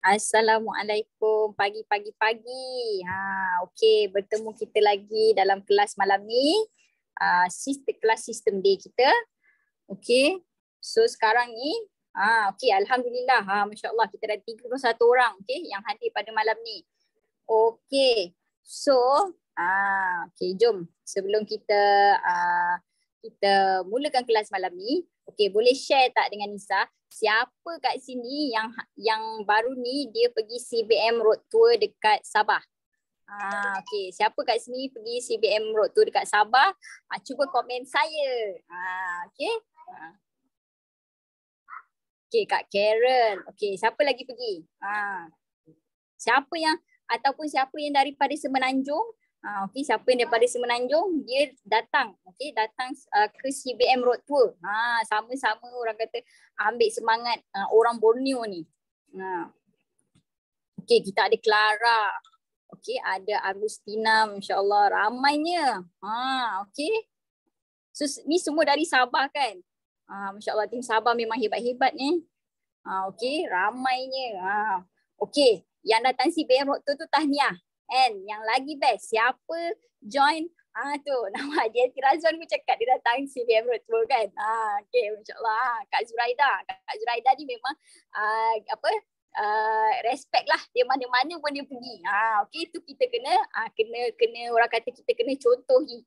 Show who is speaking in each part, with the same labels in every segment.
Speaker 1: Assalamualaikum, pagi-pagi. Okey, bertemu kita lagi dalam kelas malam ni. Kelas sistem day kita. Okey. So sekarang ni okey, alhamdulillah. Masya-Allah kita ada 31 orang okey yang hadir pada malam ni. Okey. So, okey, jom sebelum kita mulakan kelas malam ni, okey, boleh share tak dengan Nisa? Siapa kat sini yang baru ni dia pergi CBM Road Tour dekat Sabah? Okey, siapa kat sini pergi CBM Road Tour dekat Sabah? Cuba komen saya. Okey. Okey, Kak Karen. Okey, siapa lagi pergi? Siapa yang daripada Semenanjung? Okey, siapa yang daripada Semenanjung dia datang, okey, datang ke CBM Road Tour. Sama-sama orang kata ambil semangat orang Borneo ni. Okey, kita ada Clara. Okey, ada Agustina, masya-Allah ramainya. Okey. So ni semua dari Sabah kan? Masya-Allah, tim Sabah memang hebat-hebat ni. Okey, ramainya. Okey, yang datang CBM Road Tour tu tahniah. And yang lagi best, siapa join tu nama dia Razwan pun cakap dia datang CBM Road Tour kan. Okey, masya-Allah. Kak Zuraida ni memang respect lah, dia mana-mana pun dia pergi. Okey, tu kita kena orang kata kita kena contohi.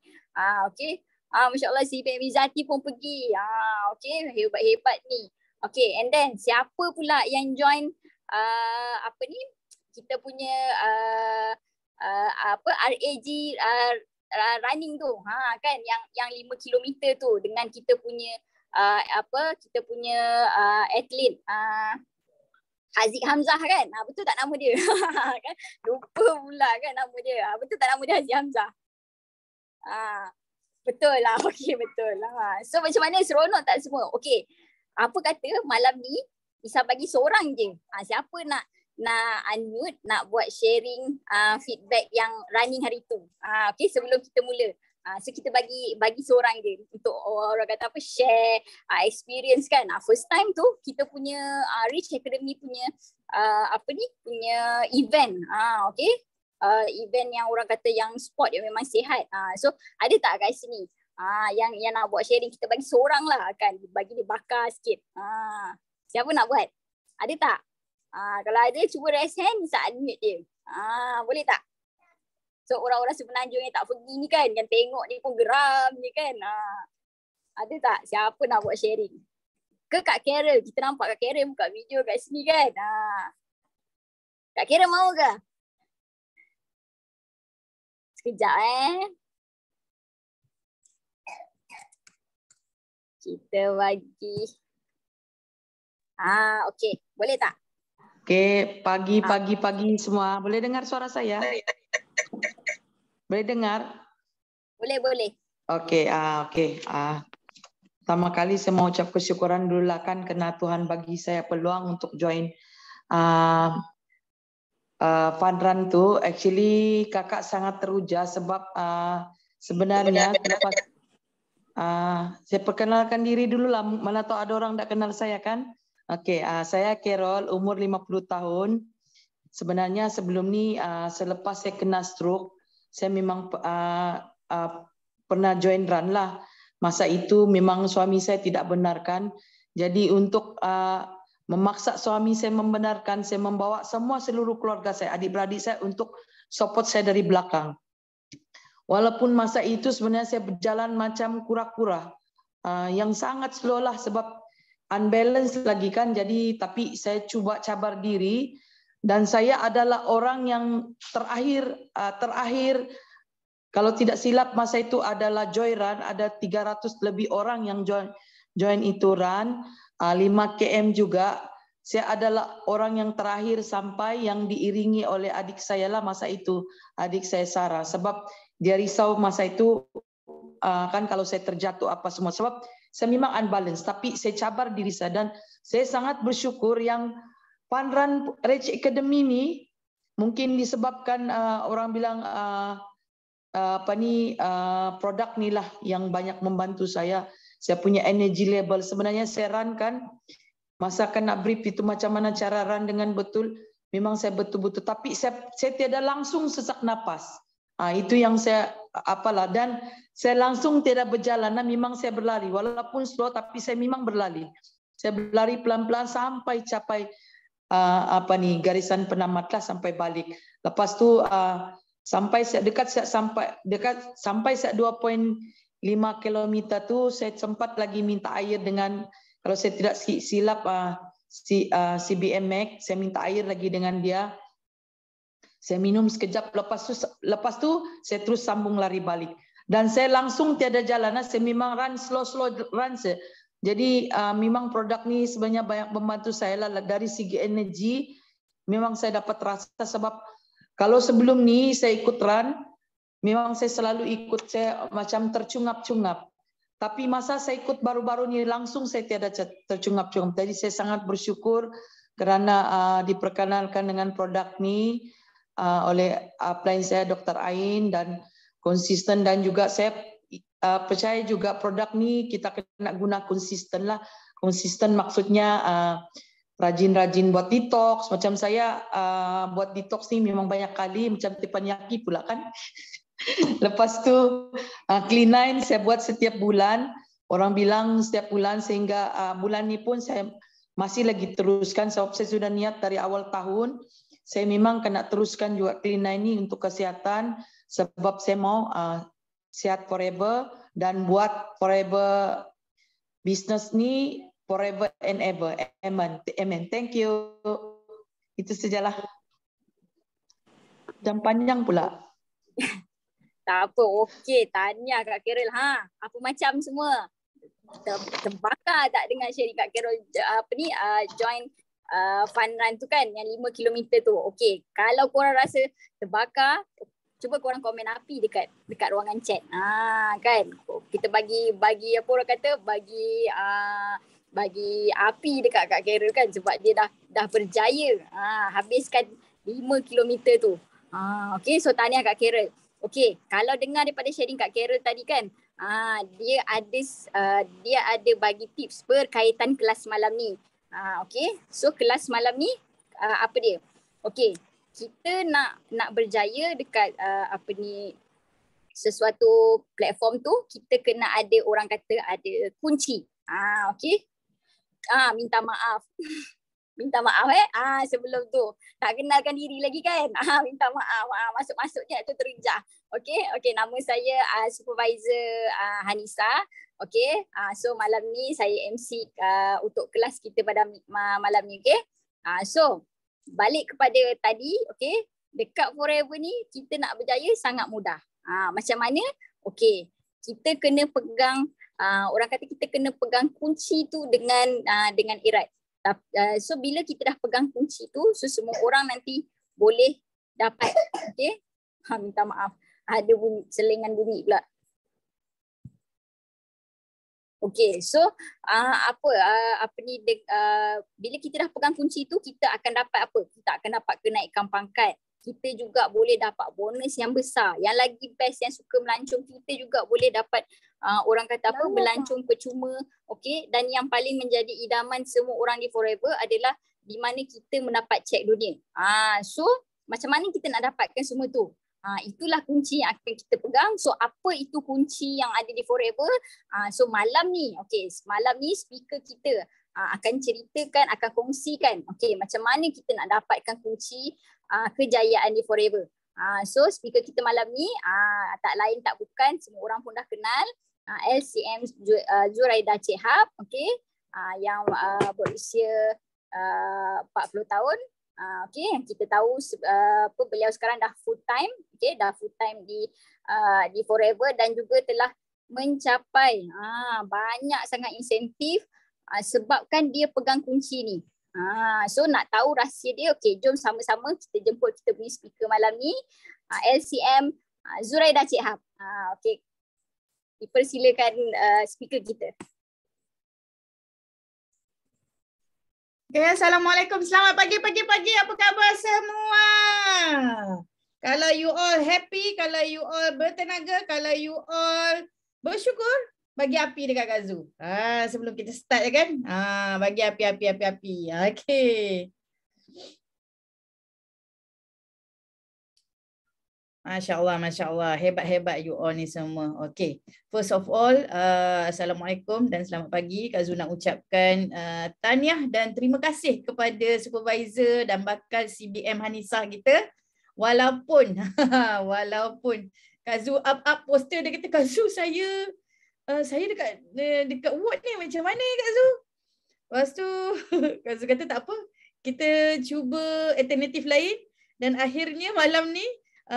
Speaker 1: Okey. Masya-Allah, CBM Izzati pun pergi. Okey, hebat-hebat ni. Okey, and then siapa pula yang join kita punya RAG running tu, kan, yang 5 kilometer tu dengan kita punya atlet Haziq Hamzah kan. Betul tak nama dia? Kan? Lupa pula kan nama dia. Betul tak nama dia Haziq Hamzah? Betul lah. Okey, betul lah. So macam mana, seronok tak semua? Okey. Apa kata malam ni Isa bagi seorang je. Siapa nak unmute, nak buat sharing feedback yang running hari tu. Okey, sebelum kita mula. So kita bagi seorang je untuk orang kata share experience kan. First time tu kita punya Rich Academy punya punya event. Okey. Event yang orang kata yang sport yang memang sihat. So ada tak kat sini yang nak buat sharing? Kita bagi seorang lah kan, bagi dia bakar sikit. Siapa nak buat? Ada tak? Kalau ada, cuba raise hand, bisa unmute dia. Boleh tak? So orang-orang Semenanjung yang tak pergi ni kan, yang tengok ni pun geram je kan. Ada tak? Siapa nak buat sharing? Ke Kak Carol? Kita nampak Kak Carol buka video kat sini kan. Kak Carol mau ke? Sekejap kita bagi. Okey. Boleh tak?
Speaker 2: Okey, pagi semua. Boleh dengar suara saya? Boleh dengar?
Speaker 1: Boleh.
Speaker 2: Okey, pertama kali saya mau ucap kesyukuran dulu lah kan, kerana Tuhan bagi saya peluang untuk join fun run tu. Actually kakak sangat teruja sebab sebenarnya saya perkenalkan diri dulu lah, mana tahu ada orang tak kenal saya kan. Okey, saya Carol, umur 50 tahun. Sebenarnya sebelum ni selepas saya kena stroke, saya memang pernah join run lah. Masa itu memang suami saya tidak benarkan. Jadi untuk memaksa suami saya membenarkan, saya membawa seluruh keluarga saya, adik-beradik saya untuk support saya dari belakang. Walaupun masa itu sebenarnya saya berjalan macam kura-kura, yang sangat slow lah sebab unbalance lagi kan. Jadi tapi saya cuba cabar diri, dan saya adalah orang yang terakhir kalau tidak silap masa itu adalah joy run. Ada 300 lebih orang yang join itu run, 5 km juga. Saya adalah orang yang terakhir sampai, yang diiringi oleh adik saya lah masa itu, adik saya Sarah, sebab dia risau masa itu kan kalau saya terjatuh apa semua, sebab saya memang unbalance, tapi saya cabar diri saya. Dan saya sangat bersyukur yang Fun Run Rich Academy ni mungkin disebabkan orang bilang produk ni lah yang banyak membantu saya. Saya punya energy level. Sebenarnya saya run kan Masa kena brief itu macam mana cara run dengan betul, memang saya betul-betul. Tapi saya tidak langsung sesak napas. Itu yang saya apalah, dan saya langsung tidak berjalan. Memang saya berlari, walaupun slow tapi saya memang berlari. Saya berlari pelan-pelan sampai capai garisan penamat lah, sampai balik. Lepas tu sampai dekat 2.5 kilometer tu saya sempat lagi minta air dengan, kalau saya tidak silap CBMX, saya minta air lagi dengan dia. Saya minum sekejap, lepas tu saya terus sambung lari balik. Dan saya langsung tiada jalan, saya memang run slow run saya. Jadi memang produk ni sebenarnya banyak membantu saya lah dari segi energi. Memang saya dapat rasa, sebab kalau sebelum ni saya ikut run, memang saya selalu ikut, saya macam tercungap-cungap. Tapi masa saya ikut baru-baru ni langsung saya tiada tercungap-cungap. Jadi saya sangat bersyukur kerana diperkenalkan dengan produk ni oleh upline saya Dr. Ain, dan konsisten, dan juga saya percaya juga produk ni kita kena guna konsisten lah. Konsisten maksudnya rajin-rajin buat detox. Macam saya buat detox ni memang banyak kali, macam teppanyaki pula kan. Lepas tu Clean9 saya buat setiap bulan. Orang bilang setiap bulan, sehingga bulan ni pun saya masih lagi teruskan, sebab saya sudah niat dari awal tahun. Saya memang kena teruskan juga Clean9 ini untuk kesihatan, sebab saya mau sehat forever dan buat forever business ni forever and ever. Amen. Amen. Thank you. Itu sajalah. Dan panjang pula.
Speaker 1: Tak apa, okey. Tanya Kak Carol. Apa macam semua? Terbakar tak dengan sharing Kak Carol join fun run tu kan, yang 5 km tu. Okey, kalau korang rasa terbakar, cuba korang komen api dekat ruangan chat. Kan, kita bagi apa orang kata, bagi api dekat Kak Carol kan, sebab dia dah berjaya habiskan 5 km tu. Okey, so tanya Kak Carol. Okey, kalau dengar daripada sharing Kak Carol tadi kan, dia ada bagi tips berkaitan kelas malam ni. Okey, so kelas malam ni apa dia? Okey, kita nak berjaya dekat sesuatu platform tu, kita kena ada, orang kata ada kunci. Okey. Minta maaf. Minta maaf sebelum tu. Tak kenalkan diri lagi kan? Minta maaf. Masuk-masuk je tu terijah. Okey, nama saya Supervisor Hanisa. Okey, so malam ni saya MC untuk kelas kita pada malam ni. Okey, so balik kepada tadi. Okey, dekat forever ni kita nak berjaya sangat mudah. Macam mana? Okey, kita kena pegang, orang kata kita kena pegang kunci tu dengan erat. So bila kita dah pegang kunci tu, so semua orang nanti boleh dapat. Okey, minta maaf, ada selingan bunyi pula. Okey, so bila kita dah pegang kunci tu, kita akan dapat apa? Kita akan dapat kenaikan pangkat. Kita juga boleh dapat bonus yang besar. Yang lagi best, yang suka melancong, kita juga boleh dapat orang kata apa, melancong percuma. Okey, dan yang paling menjadi idaman semua orang di Forever adalah di mana kita mendapat cek dunia. So macam mana kita nak dapatkan semua tu? Itulah kunci yang akan kita pegang. So apa itu kunci yang ada di Forever? So malam ni, malam ni speaker kita akan ceritakan, akan kongsikan macam mana kita nak dapatkan kunci kejayaan di Forever. So speaker kita malam ni tak lain tak bukan, semua orang pun dah kenal, LCM Zuraidah Chehab, yang berusia 40 tahun. Yang kita tahu beliau sekarang dah full time, dah full time di Forever, dan juga telah mencapai banyak sangat insentif sebabkan dia pegang kunci ni. So nak tahu rahsia dia, jom sama-sama kita jemput kita punya speaker malam ni, LCM Zuraidah Chehab. Dipersilakan speaker kita.
Speaker 3: Assalamualaikum, selamat pagi. Apa khabar semua? Kalau you all happy, kalau you all bertenaga, kalau you all bersyukur, Bagi api dekat Kak Zu. Sebelum kita start ya kan. Bagi api. Okey. Masya Allah. Hebat-hebat you all ni semua. Okey. First of all, Assalamualaikum dan selamat pagi. Kak Zu nak ucapkan tahniah dan terima kasih kepada supervisor dan bakal CBM Hanisah kita. Walaupun Kak Zu up poster dia kata, Kak Zu saya dekat ward ni macam mana Kak Zu? Lepas tu Kak Zu kata tak apa. Kita cuba alternatif lain dan akhirnya malam ni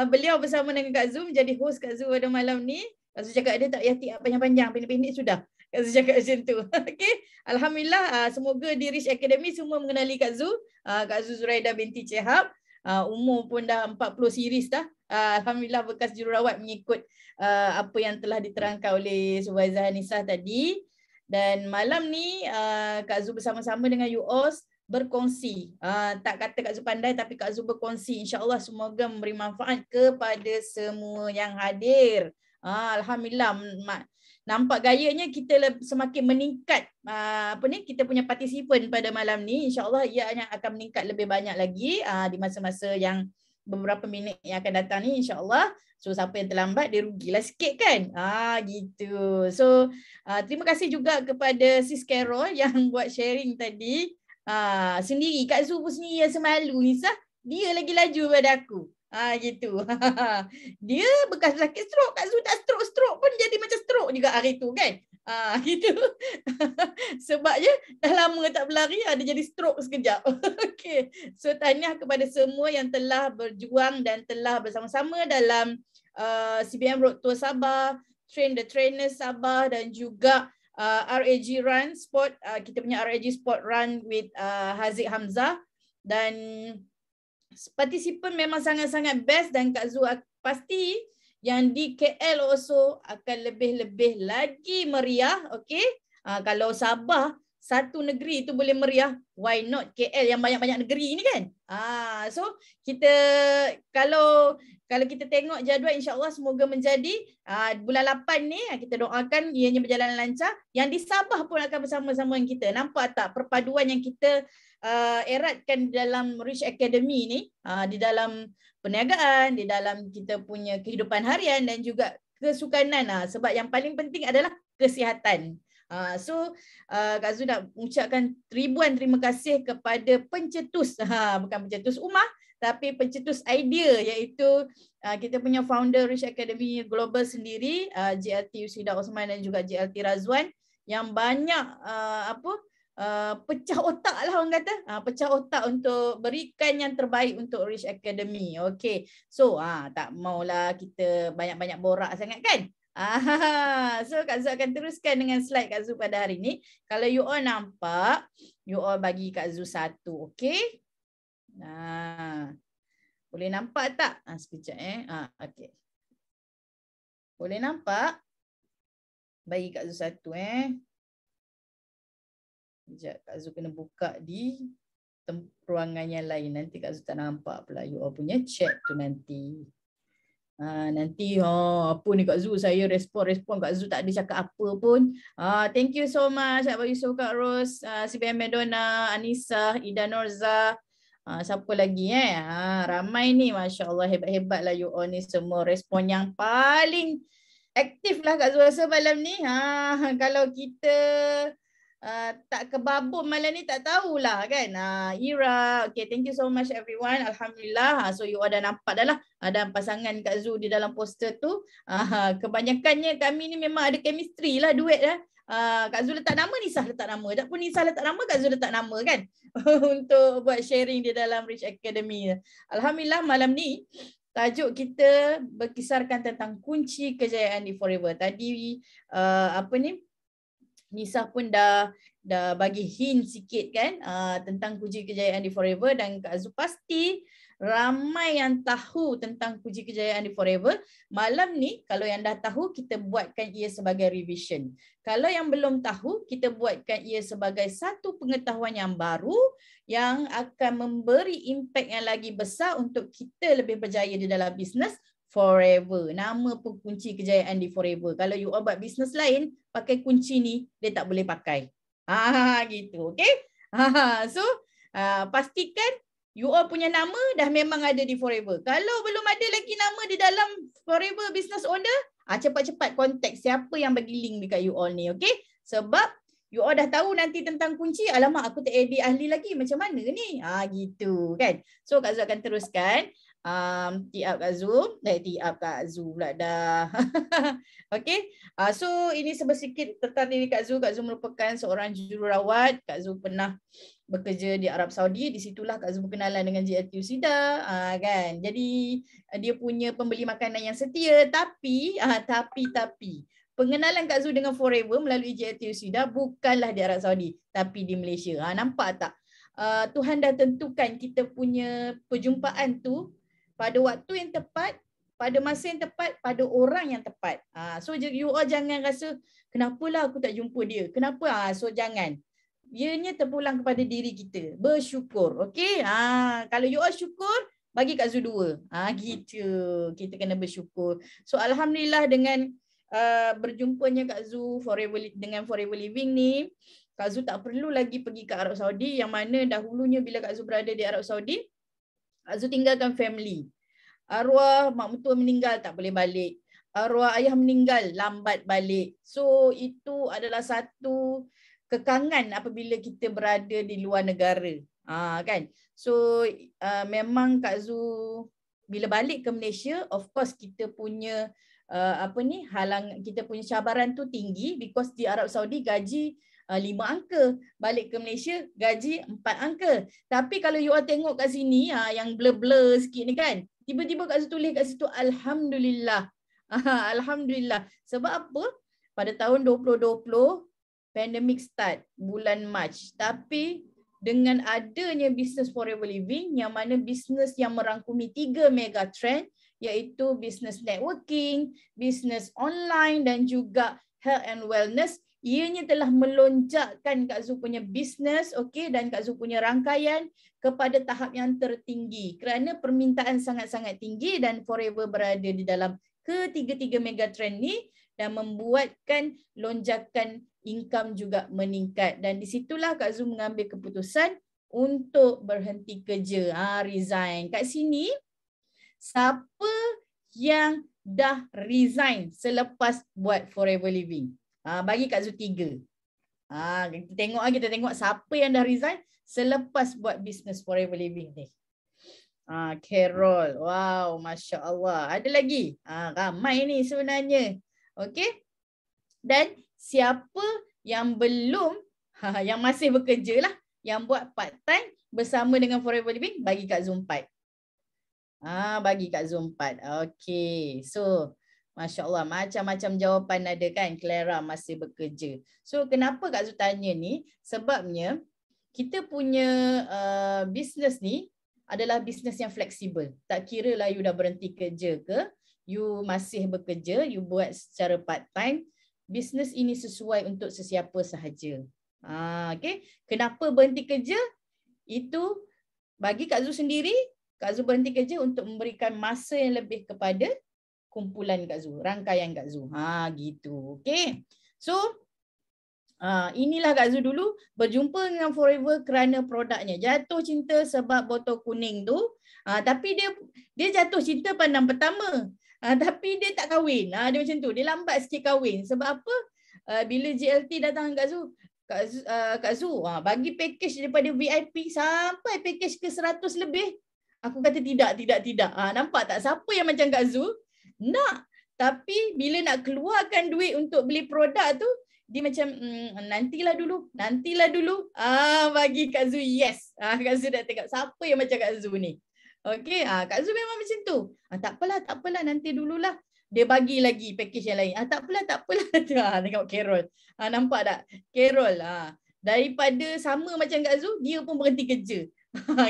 Speaker 3: beliau bersama dengan Kak Zu menjadi host Kak Zu pada malam ni. Kak Zu cakap dia tak payah tiap panjang-panjang, pendek-pendek sudah. Kak Zu cakap macam tu. Okey. Alhamdulillah, semoga di Rich Academy semua mengenali Kak Zu. Kak Zu Zuraida binti Chehab. Umur pun dah 40 series dah. Alhamdulillah bekas jururawat mengikut apa yang telah diterangkan oleh Supervisor Hanisah tadi. Dan malam ni Kak Zu bersama-sama dengan you all berkongsi. Tak kata Kak Zu pandai tapi Kak Zu berkongsi. InsyaAllah semoga memberi manfaat kepada semua yang hadir. Alhamdulillah, nampak gayanya kita semakin meningkat kita punya partisipan pada malam ni. InsyaAllah ia akan meningkat lebih banyak lagi di masa-masa yang beberapa minit yang akan datang ni, insyaAllah. So siapa yang terlambat dia rugilah sikit kan. Gitu. So terima kasih juga kepada Sis Carol yang buat sharing tadi. Sendiri Kak Zu pun sendiri rasa malu ni sah. Dia lagi laju pada aku. Gitu. Dia bekas sakit stroke. Kak Zu tak stroke pun jadi macam stroke juga hari tu kan. Gitu. Sebabnya dah lama tak berlari, ada jadi stroke sekejap. Okey. So tahniah kepada semua yang telah berjuang dan telah bersama-sama dalam CBM Road Tour Sabah, Train the Trainers Sabah dan juga RAG Run Sport. Kita punya RAG Sport Run with Haziq Hamzah. Dan partisipan memang sangat-sangat best dan Kak Zu pasti yang di KL also akan lebih-lebih lagi meriah. Okey. Kalau Sabah satu negeri itu boleh meriah, why not KL yang banyak-banyak negeri ni kan? So kita kalau kita tengok jadual, insya-Allah semoga menjadi bulan 8 ni kita doakan ianya berjalan lancar. Yang di Sabah pun akan bersama-sama dengan kita. Nampak tak perpaduan yang kita eratkan dalam Rich Academy ni, di dalam perniagaan, di dalam kita punya kehidupan harian dan juga kesukanan. Sebab yang paling penting adalah kesihatan. So Kak Zu nak ucapkan ribuan terima kasih kepada pencetus, bukan pencetus rumah tapi pencetus idea, iaitu kita punya founder Rich Academy Global sendiri, JLT Yusida Osman dan juga JLT Razwan, yang banyak pecah otak lah orang kata, pecah otak untuk berikan yang terbaik untuk Rich Academy. Okey. So tak maulah kita banyak-banyak borak sangat kan. So Kak Zu akan teruskan dengan slide Kak Zu pada hari ni. Kalau you all nampak, you all bagi Kak Zu satu. Okey. Boleh nampak tak? Sekejap okey. Boleh nampak? Bagi Kak Zu satu Sekejap, Kak Zu kena buka di ruangan yang lain. Nanti Kak Zu tak nampak pula you all punya chat tu nanti. Nanti apa ni Kak Zu, saya respon Kak Zu tak ada cakap apa pun. Thank you so much Abang Yusof, Kak Ros, CBM Medona, Anissa, Ida Norza, siapa lagi ramai ni, Masya Allah, hebat-hebat lah you all ni semua. Respon yang paling aktif lah Kak Zu rasa malam ni. Kalau kita tak kebabum malam ni tak tahulah kan. Ira, okay, thank you so much everyone. Alhamdulillah. So you all dah nampak dah lah ada pasangan Kak Zu di dalam poster tu. Kebanyakannya kami ni memang ada chemistry lah, duet lah. Kak Zu letak nama, Nisah letak nama. Tak pun Nisah letak nama, Kak Zu letak nama kan. Untuk buat sharing di dalam Rich Academy. Alhamdulillah malam ni tajuk kita berkisarkan tentang kunci kejayaan di Forever. Tadi Nisah pun dah bagi hint sikit kan tentang kunci kejayaan di Forever, dan Kak Zu pasti ramai yang tahu tentang kunci kejayaan di Forever. Malam ni kalau yang dah tahu, kita buatkan ia sebagai revision. Kalau yang belum tahu, kita buatkan ia sebagai satu pengetahuan yang baru yang akan memberi impak yang lagi besar untuk kita lebih berjaya di dalam bisnes Forever. Nama pun kunci kejayaan di Forever. Kalau you all buat bisnes lain, pakai kunci ni, dia tak boleh pakai. Gitu. Okay? So, pastikan you all punya nama dah memang ada di Forever. Kalau belum ada lagi nama di dalam Forever Business Owner, cepat-cepat contact siapa yang bagi link dekat you all ni. Okay? Sebab you all dah tahu nanti tentang kunci, alamak aku tak edit ahli lagi, macam mana ni? Gitu kan. So Kak Zu akan teruskan. Tiap Kak Zu, tiap Kak Zu pula dah. Okay. So ini sedikit tentang diri Kak Zu. Kak Zu merupakan seorang jururawat. Kak Zu pernah bekerja di Arab Saudi. Di situlah Kak Zu berkenalan dengan JLT Usida, kan. Jadi dia punya pembeli makanan yang setia, tapi pengenalan Kak Zu dengan Forever melalui JLT Usida bukanlah di Arab Saudi, tapi di Malaysia. Nampak tak? Tuhan dah tentukan kita punya perjumpaan tu pada waktu yang tepat, pada masa yang tepat, pada orang yang tepat. So you all jangan rasa, kenapalah aku tak jumpa dia? Kenapa? So jangan. Ianya terpulang kepada diri kita. Bersyukur. Okay? Kalau you all syukur, bagi Kak Zu 2. Gitu. Kita kena bersyukur. So alhamdulillah dengan berjumpanya Kak Zu dengan Forever Living ni, Kak Zu tak perlu lagi pergi ke Arab Saudi, yang mana dahulunya bila Kak Zu berada di Arab Saudi, Kak Zu tinggalkan family. Arwah mak mentua meninggal, tak boleh balik. Arwah ayah meninggal, lambat balik. So itu adalah satu kekangan apabila kita berada di luar negara. Kan? So memang Kak Zu bila balik ke Malaysia, of course kita punya kita punya cabaran tu tinggi, because di Arab Saudi gaji 5 angka, balik ke Malaysia gaji 4 angka. Tapi kalau you all tengok kat sini, yang blur-blur sikit ni kan, tiba-tiba Kak Zu tulis kat situ alhamdulillah. Alhamdulillah. Sebab apa? Pada tahun 2020 pandemic start bulan Mac, tapi dengan adanya Business Forever Living, yang mana bisnes yang merangkumi 3 mega trend, iaitu business networking, business online dan juga health and wellness, ianya telah melonjakkan Kak Zu punya bisnes, okey, dan Kak Zu punya rangkaian kepada tahap yang tertinggi kerana permintaan sangat-sangat tinggi, dan Forever berada di dalam ketiga-tiga mega trend ni dan membuatkan lonjakan income juga meningkat. Dan di situlah Kak Zu mengambil keputusan untuk berhenti kerja, resign. Kat sini, siapa yang dah resign selepas buat Forever Living? Bagi Kak Zu 3. Kita tengok siapa yang dah resign selepas buat business Forever Living ni. Carol. Wow, Masya Allah. Ada lagi? Ramai ni sebenarnya. Okey. Dan siapa yang belum, yang masih bekerja lah, yang buat part time bersama dengan Forever Living, bagi Kak Zu 4. Bagi Kak Zu 4. Okey. So, Masya Allah, macam-macam jawapan ada kan. Clara masih bekerja. So, kenapa Kak Zu tanya ni? Sebabnya, kita punya bisnes ni adalah bisnes yang fleksibel. Tak kira lah you dah berhenti kerja ke, you masih bekerja, you buat secara part time, bisnes ini sesuai untuk sesiapa sahaja. Okay. Kenapa berhenti kerja? Itu bagi Kak Zu sendiri, Kak Zu berhenti kerja untuk memberikan masa yang lebih kepada kumpulan Kak Zu, rangkaian Kak Zu. Gitu. Okay. So, inilah Kak Zu dulu berjumpa dengan Forever kerana produknya. Jatuh cinta sebab botol kuning tu. Tapi dia jatuh cinta pandang pertama. Tapi dia tak kahwin. Dia macam tu. Dia lambat sikit kahwin. Sebab apa? Bila JLT datang Kak Zu, Kak Zu bagi package daripada VIP sampai package ke 100 lebih. Aku kata tidak. Nampak tak? Siapa yang macam Kak Zu? Nak. Tapi bila nak keluarkan duit untuk beli produk tu, dia macam nantilah dulu. Bagi Kak Zu yes. Kak Zu dah tengok siapa yang macam Kak Zu ni. Okey, Kak Zu memang macam tu. Tak apalah, nanti dululah. Dia bagi lagi package yang lain. Tak apalah. Tengok Carol. Nampak tak? Carol. Daripada sama macam Kak Zu, dia pun berhenti kerja.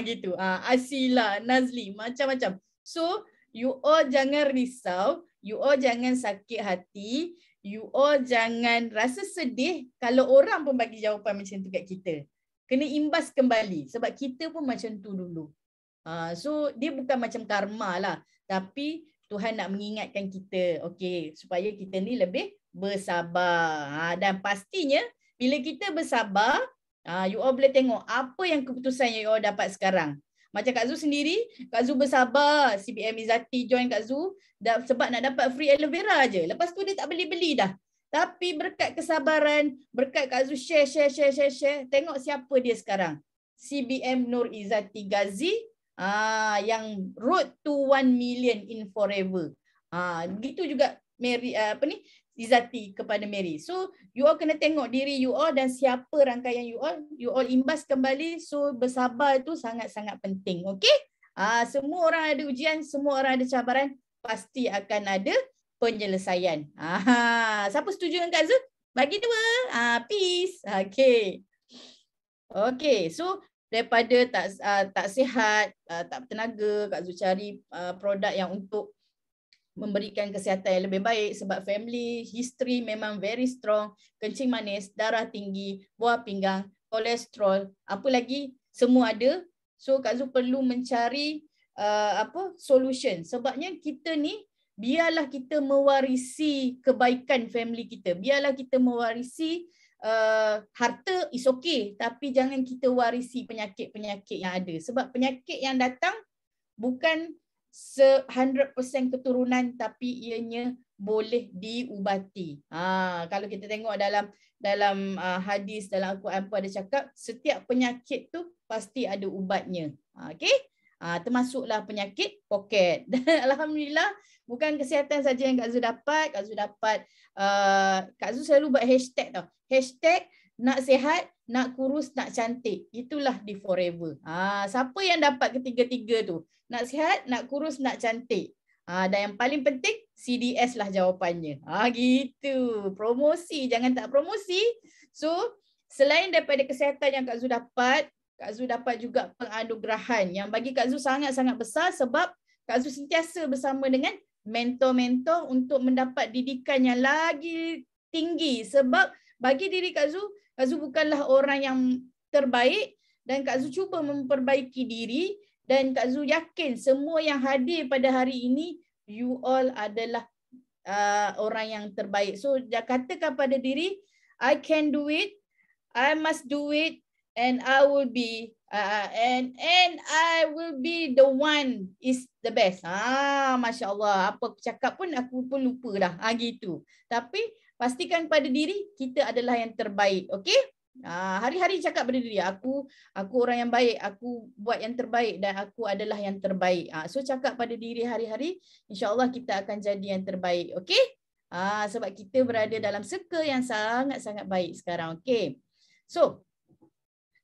Speaker 3: Gitu. Asila, Nazli, macam-macam. So, you all jangan risau. You all jangan sakit hati. You all jangan rasa sedih kalau orang pun bagi jawapan macam tu kat kita. Kena imbas kembali. Sebab kita pun macam tu dulu. So, dia bukan macam karma lah. Tapi, Tuhan nak mengingatkan kita, okey, supaya kita ni lebih bersabar. Dan pastinya bila kita bersabar, you all boleh tengok apa yang keputusan yang you all dapat sekarang. Macam Kak Zu sendiri, Kak Zu bersabar, CBM Izzati join Kak Zu sebab nak dapat free aloe vera je. Lepas tu dia tak beli-beli dah. Tapi berkat kesabaran, berkat Kak Zu share, tengok siapa dia sekarang. CBM Nur Izzati Ghazi, yang road to 1 million in forever. Begitu juga Mary, Izzati kepada Mary. So you all kena tengok diri you all dan siapa rangkaian you all imbas kembali. So bersabar tu sangat-sangat penting. Okey? Semua orang ada ujian, semua orang ada cabaran, pasti akan ada penyelesaian. Siapa setuju dengan Kak Zu? Bagi 2. Peace. Okey. Okey, so daripada tak sihat, tak bertenaga, Kak Zu cari produk yang untuk memberikan kesihatan yang lebih baik sebab family history memang very strong, kencing manis, darah tinggi, buah pinggang, kolesterol, apa lagi semua ada. So Kak Zu perlu mencari solution. Sebabnya kita ni biarlah kita mewarisi kebaikan family kita, biarlah kita mewarisi harta is okay, tapi jangan kita warisi penyakit-penyakit yang ada. Sebab penyakit yang datang bukan 100% keturunan, tapi ianya boleh diubati. Kalau kita tengok dalam hadis, dalam Al-Quran pun ada cakap setiap penyakit tu pasti ada ubatnya. Okey? Termasuklah penyakit poket. Alhamdulillah, bukan kesihatan saja yang Kak Zu dapat. Kak Zu selalu buat hashtag tau. Hashtag nak sihat, nak kurus, nak cantik. Itulah di forever. Siapa yang dapat ketiga-tiga tu? Nak sihat, nak kurus, nak cantik. Dan yang paling penting, CDS lah jawapannya. Gitu. Promosi, jangan tak promosi. So, selain daripada kesihatan yang Kak Zu dapat, Kak Zu dapat juga penganugerahan yang bagi Kak Zu sangat-sangat besar sebab Kak Zu sentiasa bersama dengan mentor-mentor untuk mendapat didikan yang lagi tinggi. Sebab bagi diri Kak Zu bukanlah orang yang terbaik dan Kak Zu cuba memperbaiki diri dan Kak Zu yakin semua yang hadir pada hari ini, you all adalah orang yang terbaik. So katakan pada diri, I can do it, I must do it, and I will be and I will be the one is the best. Masya Allah, apa aku cakap pun aku pun lupa dah. Gitu. Tapi pastikan pada diri kita adalah yang terbaik. Okey? Hari-hari cakap pada diri aku orang yang baik, aku buat yang terbaik dan aku adalah yang terbaik. So cakap pada diri hari-hari, insya-Allah kita akan jadi yang terbaik. Okey? Sebab kita berada dalam circle yang sangat-sangat baik sekarang. Okey. So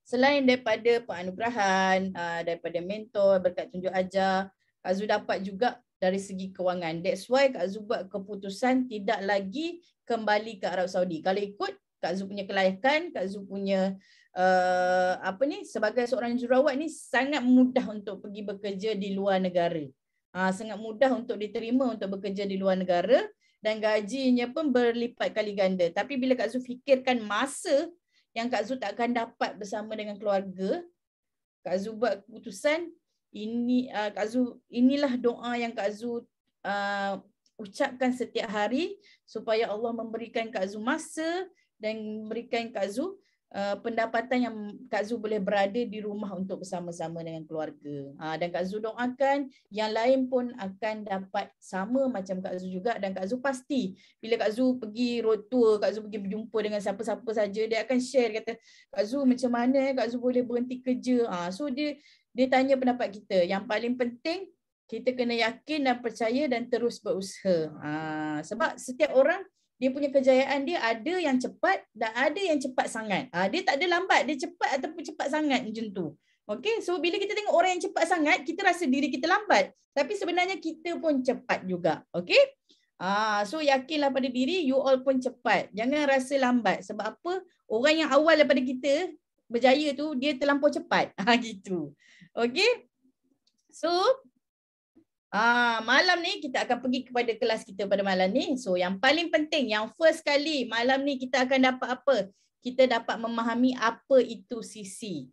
Speaker 3: selain daripada penganugerahan, daripada mentor, berkat tunjuk ajar, Kak Zu dapat juga dari segi kewangan. That's why Kak Zu buat keputusan tidak lagi kembali ke Arab Saudi. Kalau ikut Kak Zu punya kelayakan, Kak Zu punya sebagai seorang jururawat ni sangat mudah untuk pergi bekerja di luar negara. Sangat mudah untuk diterima untuk bekerja di luar negara dan gajinya pun berlipat kali ganda. Tapi bila Kak Zu fikirkan masa yang Kak Zu tak akan dapat bersama dengan keluarga, Kak Zu buat keputusan ini. Inilah doa yang Kak Zu ucapkan setiap hari supaya Allah memberikan Kak Zu masa dan memberikan Kak Zu pendapatan yang Kak Zu boleh berada di rumah untuk bersama-sama dengan keluarga. Dan Kak Zu doakan yang lain pun akan dapat sama macam Kak Zu juga. Dan Kak Zu pasti bila Kak Zu pergi road tour, Kak Zu pergi berjumpa dengan siapa-siapa saja, dia akan share, kata Kak Zu macam mana Kak Zu boleh berhenti kerja. So dia tanya pendapat kita. Yang paling penting kita kena yakin dan percaya dan terus berusaha. Sebab setiap orang dia punya kejayaan dia ada yang cepat dan ada yang cepat sangat. Dia tak ada lambat, dia cepat ataupun cepat sangat macam tu. Okey, so bila kita tengok orang yang cepat sangat, kita rasa diri kita lambat. Tapi sebenarnya kita pun cepat juga. Okey? So yakinlah pada diri, you all pun cepat. Jangan rasa lambat. Sebab apa? Orang yang awal daripada kita berjaya tu, dia terlampau cepat. Gitu. Okey? So malam ni kita akan pergi kepada kelas kita pada malam ni. So yang paling penting, yang first kali malam ni kita akan dapat apa? Kita dapat memahami apa itu sisi.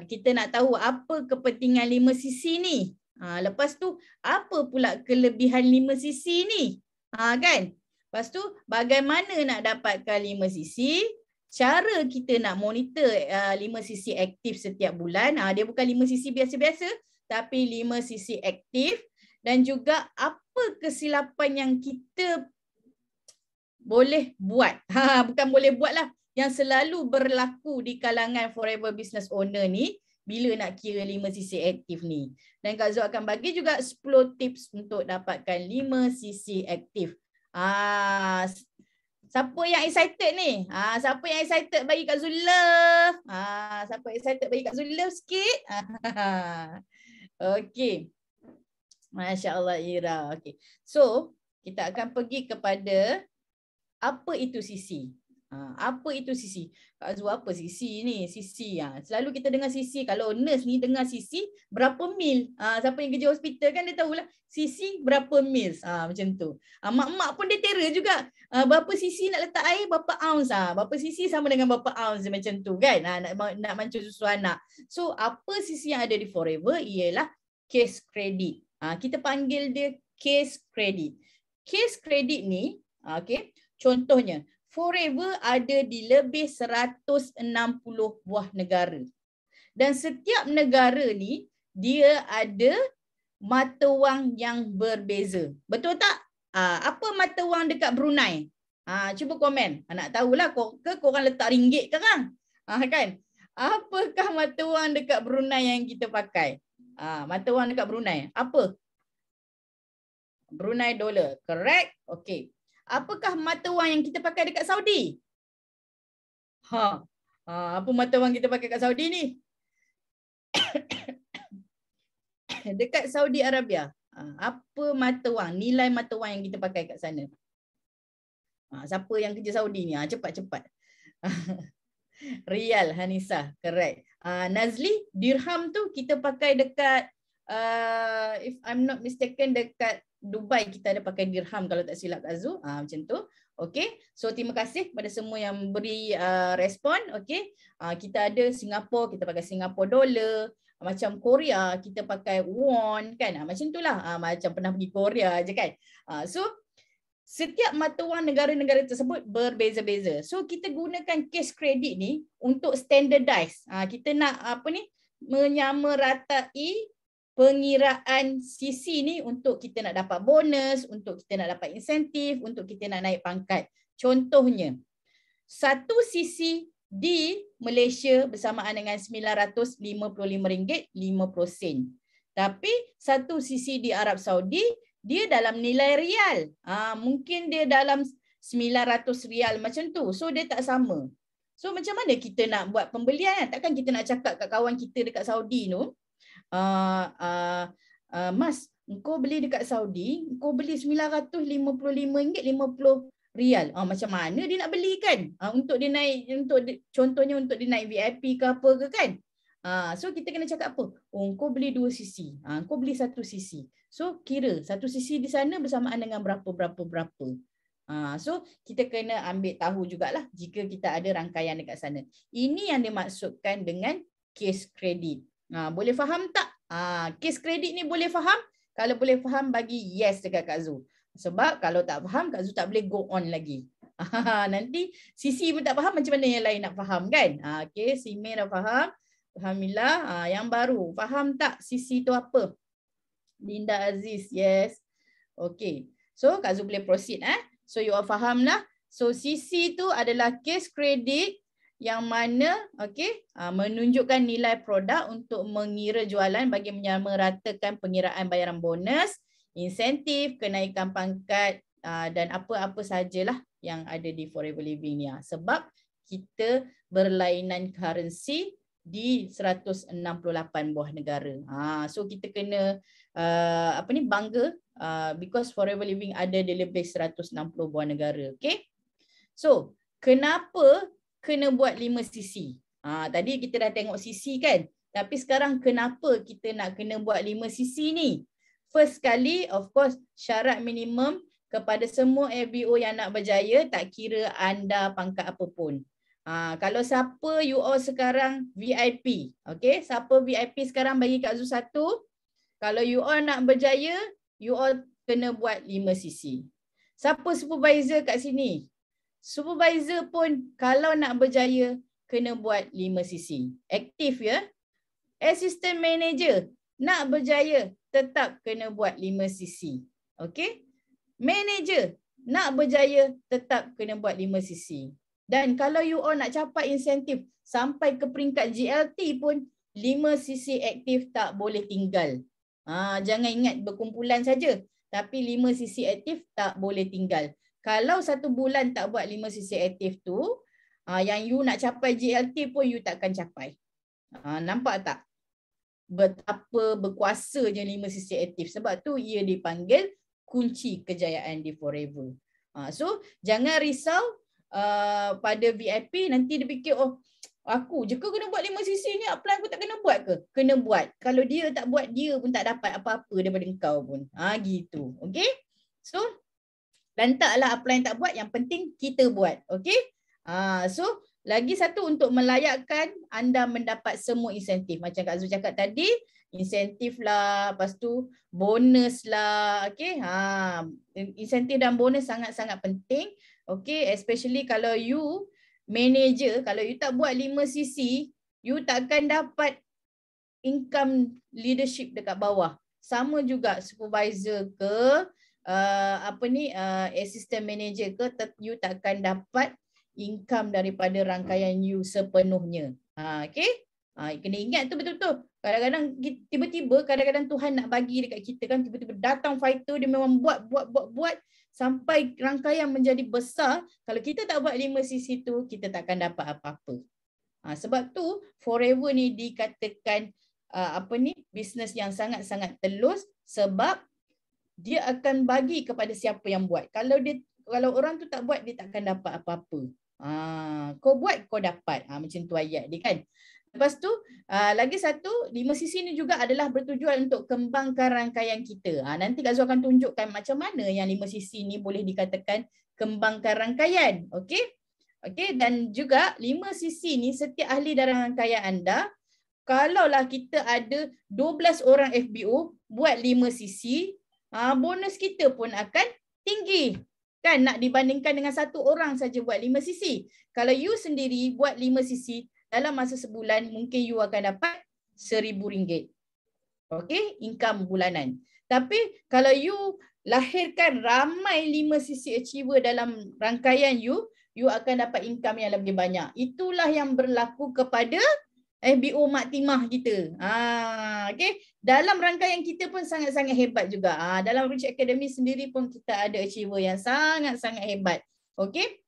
Speaker 3: Kita nak tahu apa kepentingan 5 sisi ni. Lepas tu apa pula kelebihan 5cc ni? Kan? Lepas tu bagaimana nak dapatkan 5cc? Cara kita nak monitor 5cc aktif setiap bulan. Dia bukan 5cc biasa-biasa tapi 5cc aktif. Dan juga apa kesilapan yang kita boleh buat. Bukan boleh buat lah. Yang selalu berlaku di kalangan forever business owner ni bila nak kira 5cc aktif ni. Dan Kak Zul akan bagi juga 10 tips untuk dapatkan 5cc aktif. Siapa yang excited ni? Siapa yang excited bagi Kak Zul love? Siapa excited bagi Kak Zul love sikit? Okey. Masya Allah Ira. Okay. So, kita akan pergi kepada apa itu CC. Apa itu CC? Kak Azwa, apa CC ni? CC. Selalu kita dengar CC. Kalau nurse ni dengar CC, berapa mil? Siapa yang kerja hospital kan dia tahulah CC berapa mil. Macam tu. Mak-mak pun dia terror juga. Berapa CC nak letak air, berapa ounce. Berapa CC sama dengan berapa ounce macam tu kan. Nak mancung susu anak. So, apa CC yang ada di Forever ialah case credit. Kita panggil dia case credit. Case credit ni, okay, contohnya, Forever ada di lebih 160 buah negara. Dan setiap negara ni, dia ada mata wang yang berbeza. Betul tak? Apa mata wang dekat Brunei? Cuba komen. Nak tahulah ke korang letak ringgit ke kan? Kan? Apakah mata wang dekat Brunei yang kita pakai? Mata wang dekat Brunei. Apa? Brunei dollar. Correct? Okay. Apakah mata wang yang kita pakai dekat Saudi? Apa mata wang kita pakai kat Saudi ni? Dekat Saudi Arabia. Apa mata wang? Nilai mata wang yang kita pakai kat sana? Siapa yang kerja Saudi ni? Cepat-cepat. Riyal, Hanisa. Correct. Nazli, dirham tu kita pakai dekat, if I'm not mistaken, dekat Dubai kita ada pakai dirham kalau tak silap Kak Azul. Macam tu. Okay. So terima kasih kepada semua yang beri respon. Okay. Kita ada Singapura, kita pakai Singapore dollar. Macam Korea, kita pakai won kan. Macam itulah. Macam pernah pergi Korea je kan. So setiap mata wang negara-negara tersebut berbeza-beza. So kita gunakan case credit ni untuk standardize. Kita nak apa ni? Menyamaratai pengiraan CC ni untuk kita nak dapat bonus, untuk kita nak dapat insentif, untuk kita nak naik pangkat. Contohnya, 1 CC di Malaysia bersamaan dengan RM955.50. Tapi 1 CC di Arab Saudi, dia dalam nilai rial. Mungkin dia dalam RM900 macam tu. So dia tak sama. So macam mana kita nak buat pembelian? Takkan kita nak cakap kat kawan kita dekat Saudi tu, Mas, engkau beli dekat Saudi, engkau beli RM955.50. Macam mana dia nak beli kan? Untuk dia naik, contohnya untuk dia naik VIP ke apa ke kan? So kita kena cakap apa? Engkau beli 2 cc, engkau beli 1 cc. So kira 1 cc di sana bersamaan dengan berapa. So kita kena ambil tahu jugalah jika kita ada rangkaian dekat sana. Ini yang dimaksudkan dengan case credit. Boleh faham tak? Case credit ni boleh faham? Kalau boleh faham, bagi yes dekat Kak Zul. Sebab kalau tak faham, Kak Zul tak boleh go on lagi. Nanti Sisi pun tak faham, macam mana yang lain nak faham kan? Okay, si May dah faham. Alhamdulillah. Yang baru, faham tak Sisi tu apa? Linda Aziz, yes. Okay. So Kak Zul boleh proceed. So you all faham lah. So Sisi tu adalah case credit yang mana menunjukkan nilai produk untuk mengira jualan bagi menyamaratakan pengiraan bayaran bonus, insentif, kenaikan pangkat dan apa-apa sajalah yang ada di Forever Living ni. Sebab kita berlainan currency di 168 buah negara. So kita kena bangga because Forever Living ada di lebih 160 buah negara. Okay? So kenapa kena buat 5 cc? Tadi kita dah tengok cc kan? Tapi sekarang kenapa kita nak kena buat 5 cc ni? First kali, of course, syarat minimum kepada semua FBO yang nak berjaya, tak kira anda pangkat apapun. Kalau siapa you all sekarang VIP, okay? Siapa VIP sekarang bagi Kak Zul 1? Kalau you all nak berjaya, you all kena buat 5 cc. Siapa supervisor kat sini? Supervisor pun kalau nak berjaya, kena buat 5 cc. Aktif ya. Assistant manager nak berjaya, tetap kena buat 5 cc. Okay? Manager nak berjaya, tetap kena buat 5 cc. Dan kalau you all nak capai insentif sampai ke peringkat GLT pun, 5 cc aktif tak boleh tinggal. Jangan ingat berkumpulan saja, tapi 5 cc aktif tak boleh tinggal. Kalau 1 bulan tak buat 5 cc aktif tu, yang you nak capai GLT pun you takkan capai. Nampak tak? Betapa berkuasanya 5 cc aktif. Sebab tu ia dipanggil kunci kejayaan di Forever. So jangan risau pada VIP nanti dia fikir, oh aku je ke kena buat 5 cc ni, upline aku tak kena buat ke? Kena buat. Kalau dia tak buat, dia pun tak dapat apa-apa daripada engkau pun. Gitu. Okay? So, lantaklah upline tak buat, yang penting kita buat. Okay? So, lagi satu untuk melayakkan anda mendapat semua insentif. Macam Kak Zul cakap tadi, insentif lah, lepas tu bonus lah. Okay? Insentif dan bonus sangat-sangat penting. Okay? Especially kalau you manager, kalau you tak buat 5 cc, you takkan dapat income leadership dekat bawah. Sama juga supervisor ke, assistant manager ke, you takkan dapat income daripada rangkaian you sepenuhnya. Okay? Kena ingat tu betul-betul. Kadang-kadang tiba-tiba Tuhan nak bagi dekat kita kan, tiba-tiba datang fighter, dia memang buat sampai rangkaian menjadi besar. Kalau kita tak buat 5 cc tu, kita takkan dapat apa-apa. Sebab tu Forever ni dikatakan bisnes yang sangat-sangat telus, sebab dia akan bagi kepada siapa yang buat. Kalau orang tu tak buat, dia takkan dapat apa-apa. Kau buat, kau dapat. Macam tu ayat dia kan. Lepas tu, lagi satu, 5 cc ni juga adalah bertujuan untuk kembangkan rangkaian kita. Nanti Kak Zul akan tunjukkan macam mana yang 5 cc ni boleh dikatakan kembangkan rangkaian. Okey? Okey, dan juga 5 cc ni setiap ahli dalam rangkaian anda, kalaulah kita ada 12 orang FBO buat 5 cc, bonus kita pun akan tinggi. Kan, nak dibandingkan dengan 1 orang saja buat 5 cc. Kalau you sendiri buat 5 cc, dalam masa sebulan mungkin you akan dapat RM1,000. Okey, income bulanan. Tapi kalau you lahirkan ramai 5 cc achiever dalam rangkaian you akan dapat income yang lebih banyak. Itulah yang berlaku kepada FBO Mak Timah kita. Okey, dalam rangkaian kita pun sangat-sangat hebat juga. Dalam Rich Academy sendiri pun kita ada achiever yang sangat-sangat hebat. Okey.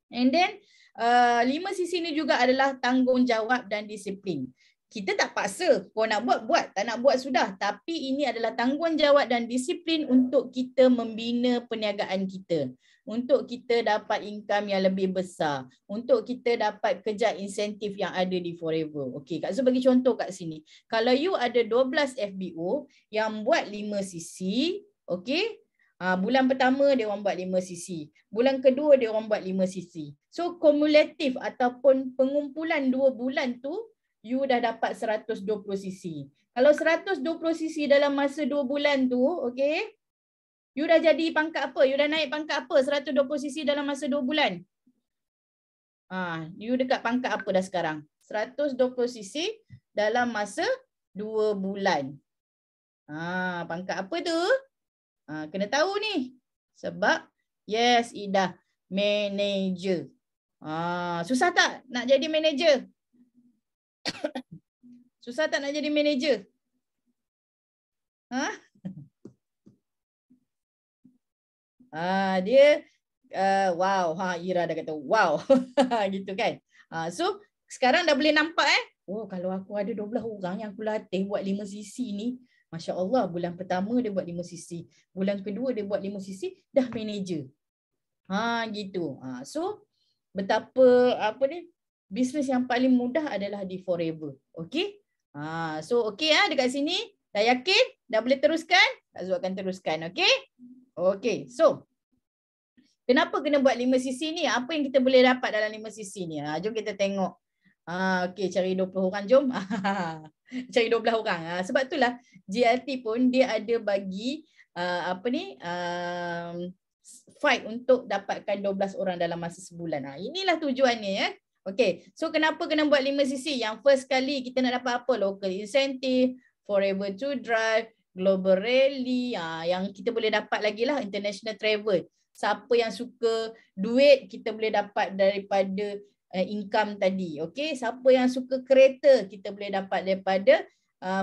Speaker 3: And then 5 cc ni juga adalah tanggungjawab dan disiplin. Kita tak paksa, kau nak buat, buat. Tak nak buat, sudah. Tapi ini adalah tanggungjawab dan disiplin untuk kita membina perniagaan kita. Untuk kita dapat income yang lebih besar. Untuk kita dapat kejar insentif yang ada di Forever. Okey, Kak Zul bagi contoh kat sini. Kalau you ada 12 FBO yang buat 5 cc, okey, bulan pertama dia orang buat 5 cc. Bulan kedua dia orang buat 5 cc. So kumulatif ataupun pengumpulan 2 bulan tu, you dah dapat 120 cc. Kalau 120 cc dalam masa 2 bulan tu, okey, you dah jadi pangkat apa? You dah naik pangkat apa 120 cc dalam masa 2 bulan? You dekat pangkat apa dah sekarang? 120 cc dalam masa 2 bulan. Pangkat apa tu? Kena tahu ni. Sebab yes, Ida, manager. Susah tak nak jadi manager? Susah tak nak jadi manager? Dia wow, Ira dah kata wow. Gitu kan. So sekarang dah boleh nampak oh, kalau aku ada 12 orang yang aku latih buat 5 cc ni, Masya Allah, bulan pertama dia buat 5 cc, bulan kedua dia buat 5 cc, dah manager. Gitu. So betapa bisnes yang paling mudah adalah di Forever. Okey? So okey dekat sini dah yakin? Dah boleh teruskan? Kak Zul akan teruskan, okey? Okey. So kenapa kena buat 5 cc ni? Apa yang kita boleh dapat dalam 5 cc ni? Jom kita tengok. Okey, cari 20 orang, jom. cari 12 orang. Sebab itulah GLT pun dia ada bagi fight untuk dapatkan 12 orang dalam masa sebulan. Inilah tujuannya ya. Okay, so kenapa kena buat 5 sisi? Yang first kali kita nak dapat apa? Local incentive, Forever to Drive, Global Rally, yang kita boleh dapat lagi lah international travel. Siapa yang suka duit, kita boleh dapat daripada income tadi. Okay, siapa yang suka kereta, kita boleh dapat daripada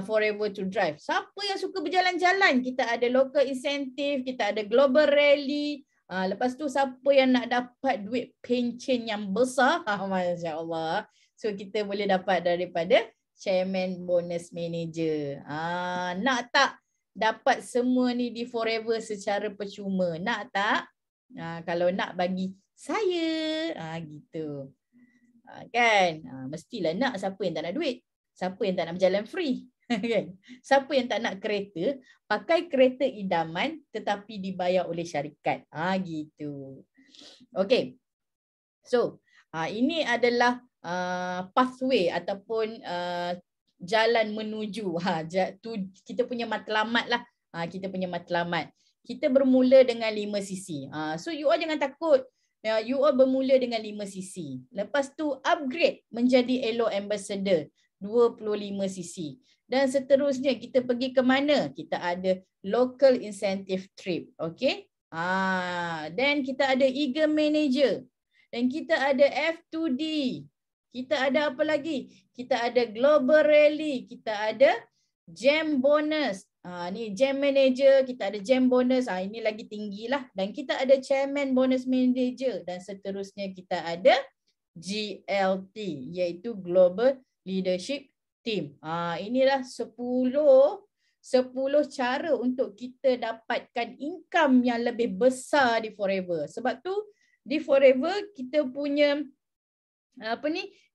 Speaker 3: Forever to Drive. Siapa yang suka berjalan-jalan, kita ada local incentive, kita ada Global Rally. Lepas tu siapa yang nak dapat duit pencen yang besar, Masya Allah. So kita boleh dapat daripada Chairman Bonus Manager. Nak tak dapat semua ni di Forever secara percuma? Nak tak? Kalau nak bagi saya. Gitu. Kan? Mestilah nak. Siapa yang tak nak duit? Siapa yang tak nak berjalan free? Kan? Siapa yang tak nak kereta, pakai kereta idaman tetapi dibayar oleh syarikat. Gitu. Okay. So, ini adalah pathway ataupun jalan menuju. Kita punya matlamat lah. Kita punya matlamat. Kita bermula dengan 5 sisi. So, you all jangan takut. You all bermula dengan 5 sisi. Lepas tu, upgrade menjadi Elo Ambassador. 25 sisi. Dan seterusnya kita pergi ke mana? Kita ada local incentive trip. Okay. Dan kita ada eager manager. Dan kita ada F2D. Kita ada apa lagi? Kita ada global rally. Kita ada jam bonus. Ni jam manager. Kita ada jam bonus. Ini lagi tinggi lah. Dan kita ada chairman bonus manager. Dan seterusnya kita ada GLT. Iaitu global leadership team. Inilah 10 cara untuk kita dapatkan income yang lebih besar di Forever. Sebab tu di Forever kita punya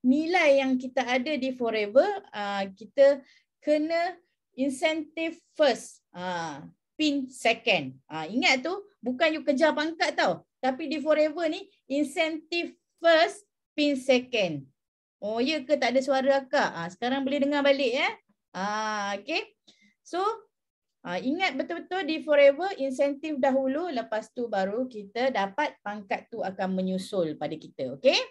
Speaker 3: nilai yang kita ada di Forever, kita kena incentive first, pin second. Ingat tu, bukan you kejar pangkat tau. Tapi di Forever ni incentive first, pin second. Oh ya ke, tak ada suara akak? Sekarang boleh dengar balik ya. Okay. So ingat betul-betul di Forever insentif dahulu, lepas tu baru kita dapat pangkat tu akan menyusul pada kita. Okay.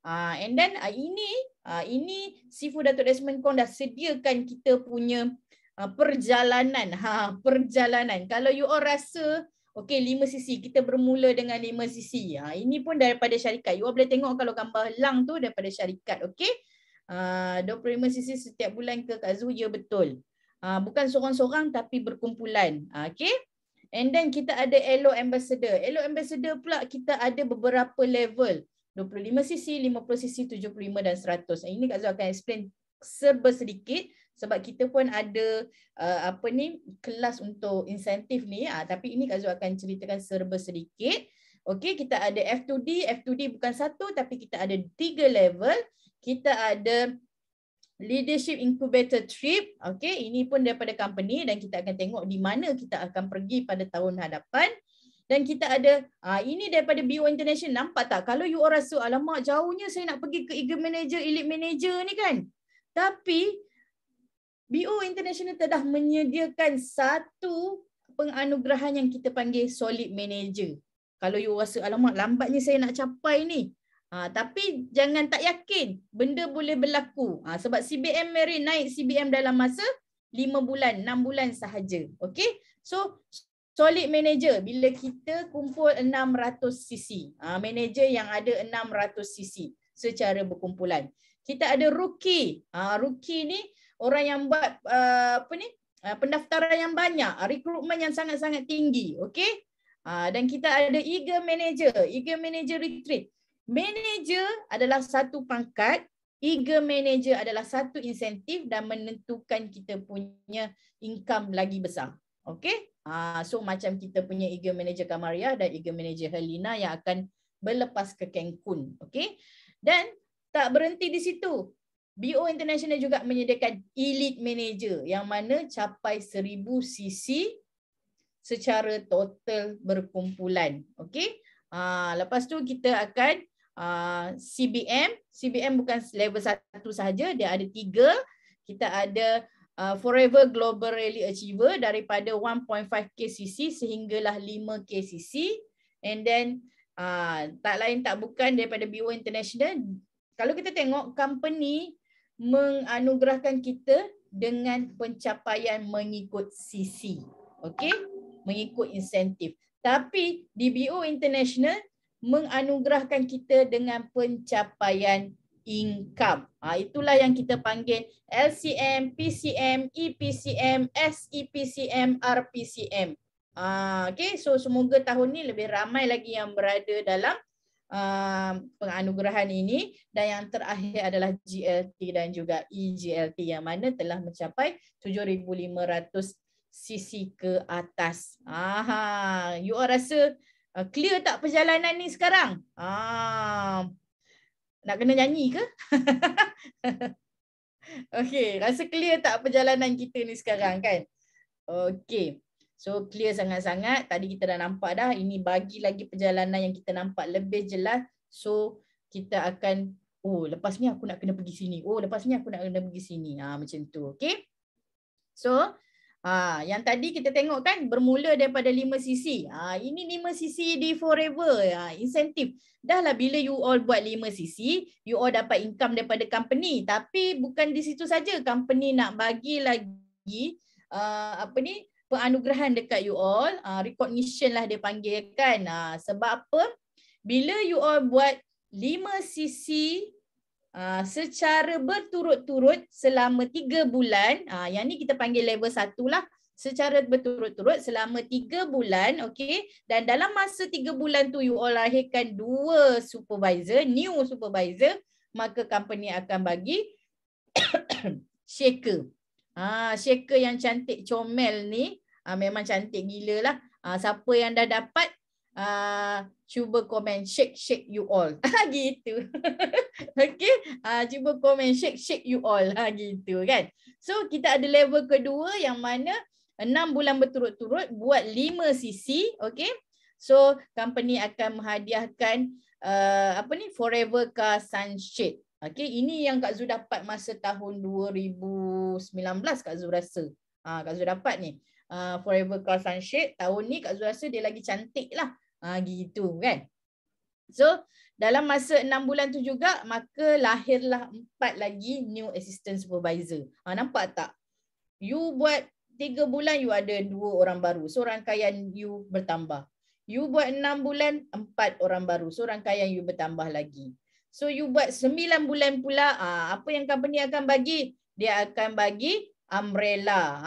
Speaker 3: And then ini Sifu Datuk Desmond Kong dah sediakan kita punya perjalanan. Perjalanan. Kalau you all rasa okey 5 sisi, kita bermula dengan 5 sisi. Ini pun daripada syarikat. You all boleh tengok kalau gambar lang tu daripada syarikat. Okey. 25 sisi setiap bulan ke Kak Zu? Ya betul. Bukan seorang-seorang tapi berkumpulan. Okey. And then kita ada Elo Ambassador. Elo Ambassador pula kita ada beberapa level. 25 sisi, 50 sisi, 75 dan 100. Ini Kak Zu akan explain serba sedikit. Sebab kita pun ada kelas untuk insentif ni. Tapi ini Kak Zu akan ceritakan serba sedikit. Okey, kita ada F2D. F2D bukan satu tapi kita ada 3 level. Kita ada Leadership Incubator Trip. Okey, ini pun daripada company dan kita akan tengok di mana kita akan pergi pada tahun hadapan. Dan kita ada, ini daripada BO International. Nampak tak? Kalau you orang rasa, alamak jauhnya saya nak pergi ke Eager Manager, Elite Manager ni kan. Tapi BO International telah menyediakan satu penganugerahan yang kita panggil Solid Manager. Kalau you rasa, alamak lambatnya saya nak capai ni. Tapi jangan tak yakin, benda boleh berlaku. Sebab CBM Marine naik CBM dalam masa 5 bulan, 6 bulan sahaja. Okay? So, Solid Manager, bila kita kumpul 600 cc. Manager yang ada 600 cc secara berkumpulan. Kita ada Rookie. Rookie ni, orang yang buat pendaftaran yang banyak, rekrutmen yang sangat-sangat tinggi, okey? Dan kita ada Eager Manager, Eager Manager Retreat. Manager adalah satu pangkat, Eager Manager adalah satu insentif dan menentukan kita punya income lagi besar. Okey? So macam kita punya Eager Manager Kamaria dan Eager Manager Helena yang akan berlepas ke Cancun, okey? Dan tak berhenti di situ. BO International juga menyediakan Elite Manager yang mana capai 1000 cc secara total berkumpulan. Okey. Lepas tu kita akan CBM. CBM bukan level 1 sahaja, dia ada 3. kita ada Forever Global Rally Achiever daripada 1.5k cc sehinggalah 5k cc. And then tak lain tak bukan daripada BO International. Kalau kita tengok, company menganugerahkan kita dengan pencapaian mengikut cc. Okey, mengikut insentif. Tapi di BO International menganugerahkan kita dengan pencapaian income. Itulah yang kita panggil LCM, PCM, EPCM, SEPCM, RPCM. Okay, so semoga tahun ni lebih ramai lagi yang berada dalam penganugerahan ini, dan yang terakhir adalah GLT dan juga EGLT yang mana telah mencapai 7,500 cc ke atas. You all rasa clear tak perjalanan ni sekarang? Nak kena nyanyi ke? Okay, rasa clear tak perjalanan kita ni sekarang kan? Okay. So clear sangat-sangat. Tadi kita dah nampak dah. Ini bagi lagi perjalanan yang kita nampak lebih jelas. So kita akan, oh lepas ni aku nak kena pergi sini. Oh lepas ni aku nak kena pergi sini. Macam tu. Okay. So yang tadi kita tengok kan bermula daripada 5cc. Ini 5cc di Forever. Insentif. Dah lah bila you all buat 5cc, you all dapat income daripada company. Tapi bukan di situ saja. Company nak bagi lagi penganugerahan dekat you all, recognition lah dia panggil kan. Sebab apa? Bila you all buat 5cc secara berturut-turut selama 3 bulan, yang ni kita panggil level 1 lah, secara berturut-turut selama 3 bulan, okey. Dan dalam masa 3 bulan tu you all lahirkan 2 supervisor, new supervisor, maka company akan bagi shaker. Shaker yang cantik comel ni, memang cantik gila lah. Siapa yang dah dapat, cuba komen shake you all. Gitu. Okay. Cuba komen shake you all. Gitu kan. So kita ada level kedua yang mana 6 bulan berturut-turut buat 5cc. Okay. So company akan menghadiahkan Forever Car Sunshade. Okay, ini yang Kak Zu dapat masa tahun 2019 Kak Zu rasa. Kak Zu dapat ni. Forever Car Sunshade. Tahun ni Kak Zu rasa dia lagi cantik lah. Gitu kan. So, dalam masa 6 bulan tu juga, maka lahirlah 4 lagi new assistant supervisor. Nampak tak? You buat 3 bulan, you ada 2 orang baru. So, rangkaian you bertambah. You buat 6 bulan, 4 orang baru. So, rangkaian you bertambah lagi. So you buat 9 bulan pula, apa yang company akan bagi? Dia akan bagi umbrella,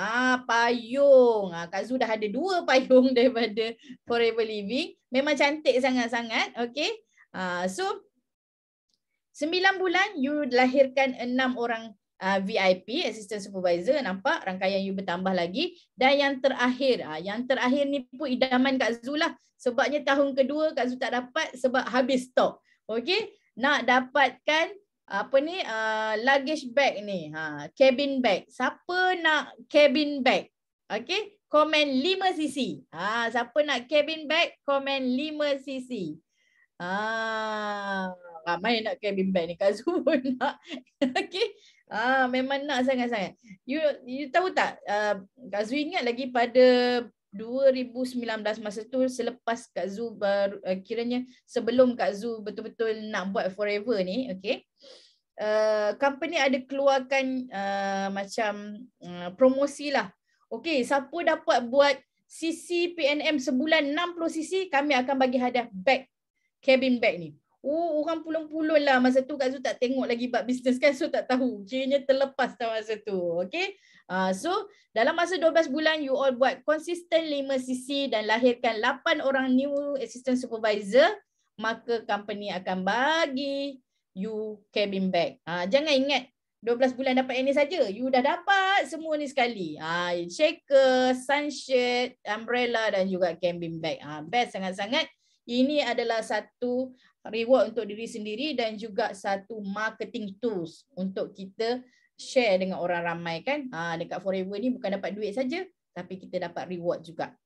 Speaker 3: payung. Kak Zu dah ada 2 payung daripada Forever Living. Memang cantik sangat-sangat. Okay. So 9 bulan you lahirkan 6 orang VIP, assistant supervisor. Nampak rangkaian you bertambah lagi. Dan yang terakhir, ni pun idaman Kak Zu lah. Sebabnya tahun kedua Kak Zu tak dapat sebab habis stok. Okay. Nak dapatkan luggage bag ni, cabin bag. Siapa nak cabin bag? Okay, komen 5cc. Siapa nak cabin bag, komen 5cc. Ramai nak cabin bag ni, Kak Zu pun nak. Okay, memang nak sangat-sangat. You tahu tak, Kak Zu ingat lagi pada 2019 masa tu, selepas Kak Zu kiranya sebelum Kak Zu betul-betul nak buat Forever ni, okay, company ada keluarkan macam promosi lah. Okay, siapa dapat buat CC PNM sebulan 60cc, kami akan bagi hadiah bag, cabin bag ni. Orang pulun-pulun lah masa tu. Kak Zu tak tengok lagi bab bisnes kan, so tak tahu. Kiranya terlepas dah masa tu. Okay. So dalam masa 12 bulan you all buat konsisten 5cc dan lahirkan 8 orang new assistant supervisor, maka company akan bagi you cabin bag. Jangan ingat 12 bulan dapat yang ni saja. You dah dapat semua ni sekali. Shaker, sunshade, umbrella dan juga cabin bag. Best sangat-sangat. Ini adalah satu reward untuk diri sendiri dan juga satu marketing tools untuk kita share dengan orang ramai kan. Dekat Forever ni bukan dapat duit saja, tapi kita dapat reward juga.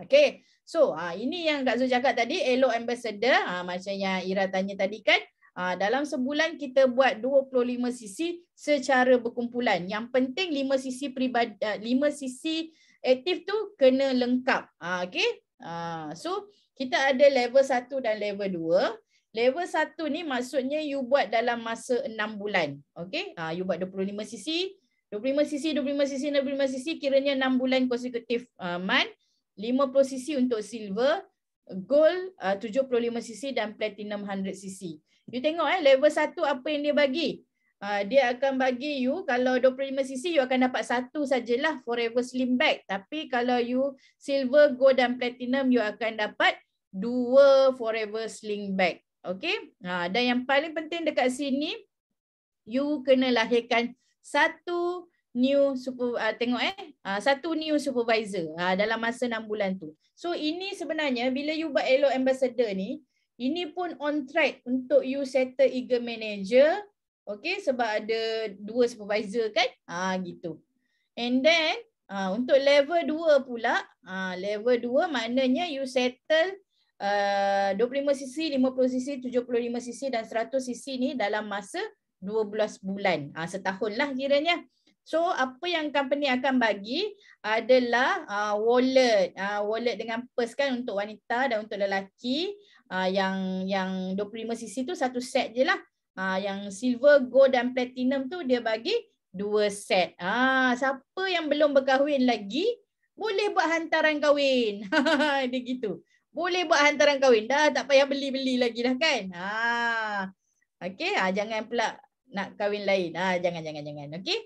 Speaker 3: Okay, so ini yang Kak Zu cakap tadi, Elo Ambassador. Macam yang Ira tanya tadi kan, Dalam sebulan kita buat 25 sesi secara berkumpulan. Yang penting 5 sesi peribadi, 5 sesi aktif tu kena lengkap. Okay. So kita ada level 1 dan level 2. Level 1 ni maksudnya you buat dalam masa 6 bulan. Okay. You buat 25 sesi, 25 sesi, 25 sesi, 25 sesi, kiranya 6 bulan konsekutif month. 50 sesi untuk silver, gold 75 sesi dan platinum 100 sesi. You tengok level 1 apa yang dia bagi. Dia akan bagi you, kalau 25 cc you akan dapat satu sajalah forever slim bag. Tapi kalau you silver, gold dan platinum you akan dapat 2 forever slim bag. Okay. Dan yang paling penting dekat sini, you kena lahirkan satu new satu new supervisor dalam masa 6 bulan tu. So ini sebenarnya bila you buat Elo Ambassador ni, ini pun on track untuk you settle Eagle Manager. Okay, sebab ada 2 supervisor kan. Gitu. And then untuk level 2 pula, level 2 maknanya you settle 25 cc, 50 cc, 75 cc dan 100 cc ni dalam masa 12 bulan. Setahun lah kiranya. So apa yang company akan bagi adalah wallet. Wallet dengan purse kan untuk wanita dan untuk lelaki. Yang 25 cc tu satu set je lah. Yang silver, gold dan platinum tu dia bagi 2 set. Siapa yang belum berkahwin lagi boleh buat hantaran kahwin. Dia gitu. Boleh buat hantaran kahwin. Dah tak payah beli-beli lagi dah kan. Okay, jangan pula nak kahwin lain. Jangan. Okay.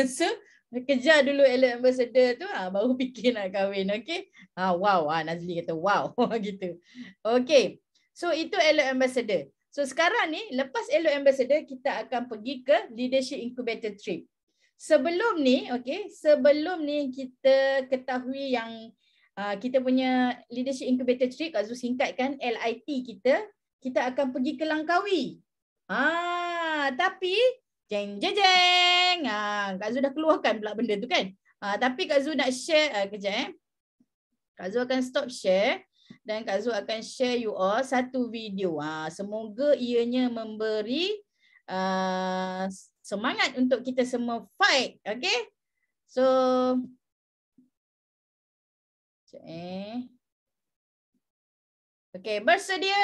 Speaker 3: So kejar dulu Elo Ambassador tu, baru fikir nak kahwin. Okay. Wow. Nazli kata wow. Gitu. Okay. So itu Elo Ambassador. So sekarang ni lepas Elo Ambassador kita akan pergi ke Leadership Incubator Trip. Sebelum ni, okay, sebelum ni kita ketahui yang kita punya Leadership Incubator Trip, Kak Zu singkatkan LIT kita akan pergi ke Langkawi. Tapi jeng. Kak Zu dah keluarkan pula benda tu kan. Tapi Kak Zu nak share kejap Kak Zu akan stop share dan Kak Zu akan share you all satu video. Semoga ianya memberi semangat untuk kita semua fight. Okay. So okay, bersedia.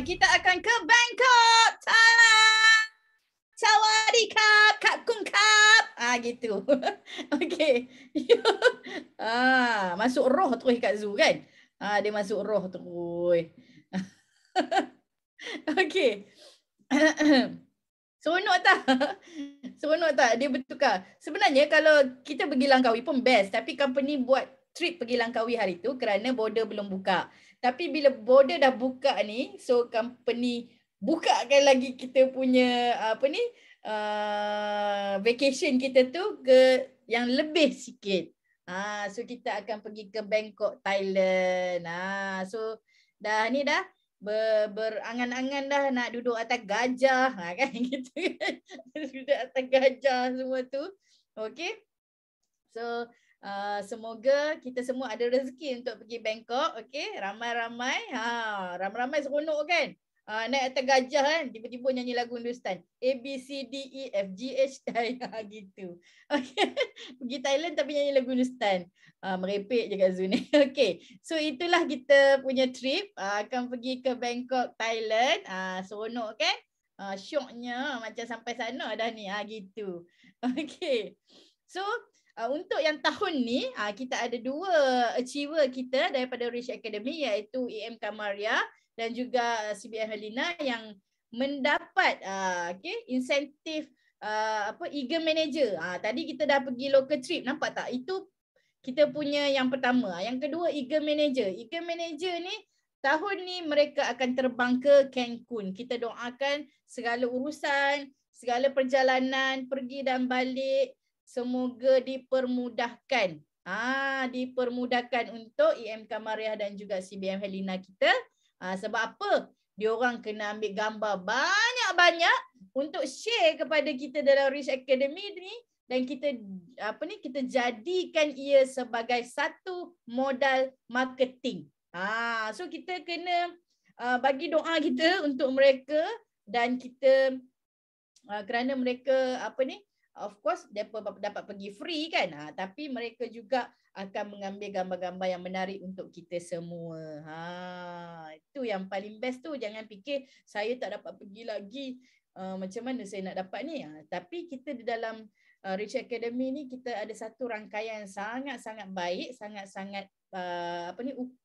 Speaker 3: Kita akan ke Bangkok, Thailand. Sawadikap, Kap Kung Kap. Gitu. Okay. Masuk roh terus Kak Zu kan. Dia masuk roh terus. Okay. Seronok tak? Seronok tak? Dia bertukar. Sebenarnya kalau kita pergi Langkawi pun best. Tapi company buat trip pergi Langkawi hari tu kerana border belum buka. Tapi bila border dah buka ni, so company bukakan lagi kita punya vacation kita tu ke yang lebih sikit. So kita akan pergi ke Bangkok, Thailand. So dah berangan-angan dah nak duduk atas gajah kan gitu kan. Duduk atas gajah semua tu. Okey. So semoga kita semua ada rezeki untuk pergi Bangkok. Okey, ramai-ramai. Ramai-ramai seronok kan. Naik atas gajah kan, tiba-tiba nyanyi lagu Hindustan. A, B, C, D, E, F, G, H, I. Gitu. Okay. Pergi Thailand tapi nyanyi lagu Hindustan. Merepek je Kak Zul ni. Okay. So itulah kita punya trip. Akan pergi ke Bangkok, Thailand. Seronok kan? Syoknya macam sampai sana dah ni. Gitu. Okay. So untuk yang tahun ni, kita ada 2 achiever kita daripada Rich Academy, iaitu EM Kamaria dan juga CBM Helena yang mendapat insentif Eagle Manager. Tadi kita dah pergi local trip, nampak tak? Itu kita punya yang pertama. Yang kedua, Eagle Manager. Eagle Manager ni tahun ni mereka akan terbang ke Cancun. Kita doakan segala urusan, segala perjalanan, pergi dan balik, semoga dipermudahkan. Dipermudahkan untuk EM Kamaria dan juga CBM Helena kita. Sebab apa? Diorang kena ambil gambar banyak-banyak untuk share kepada kita dalam Rich Academy ni, dan kita kita jadikan ia sebagai satu modal marketing. So kita kena bagi doa kita untuk mereka, dan kita kerana mereka of course dapat pergi free kan, tapi mereka juga akan mengambil gambar-gambar yang menarik untuk kita semua. Itu yang paling best tu. Jangan fikir saya tak dapat pergi lagi, macam mana saya nak dapat ni. Tapi kita di dalam Rich Academy ni kita ada satu rangkaian sangat-sangat baik, sangat-sangat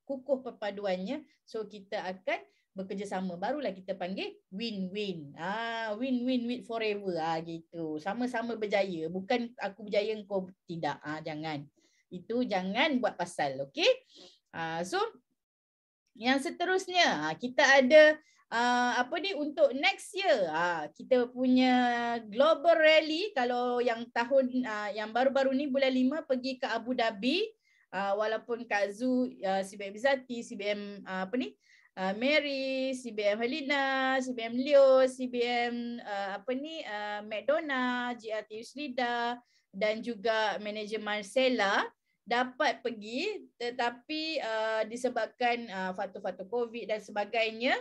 Speaker 3: kukuh perpaduannya. So kita akan bekerjasama, barulah kita panggil win-win. Win-win forever gitu. Sama-sama berjaya, bukan aku berjaya kau tidak. Jangan. Itu jangan buat pasal, okey? So yang seterusnya kita ada untuk next year. Kita punya Global Rally. Kalau yang tahun yang baru-baru ni bulan 5 pergi ke Abu Dhabi. Walaupun Kak Zu, CBM Izzati, CBM Mary, CBM Helena, CBM Leo, CBM McDonald, GRT Yusrida dan juga manager Marcella dapat pergi, tetapi disebabkan faktor-faktor COVID dan sebagainya,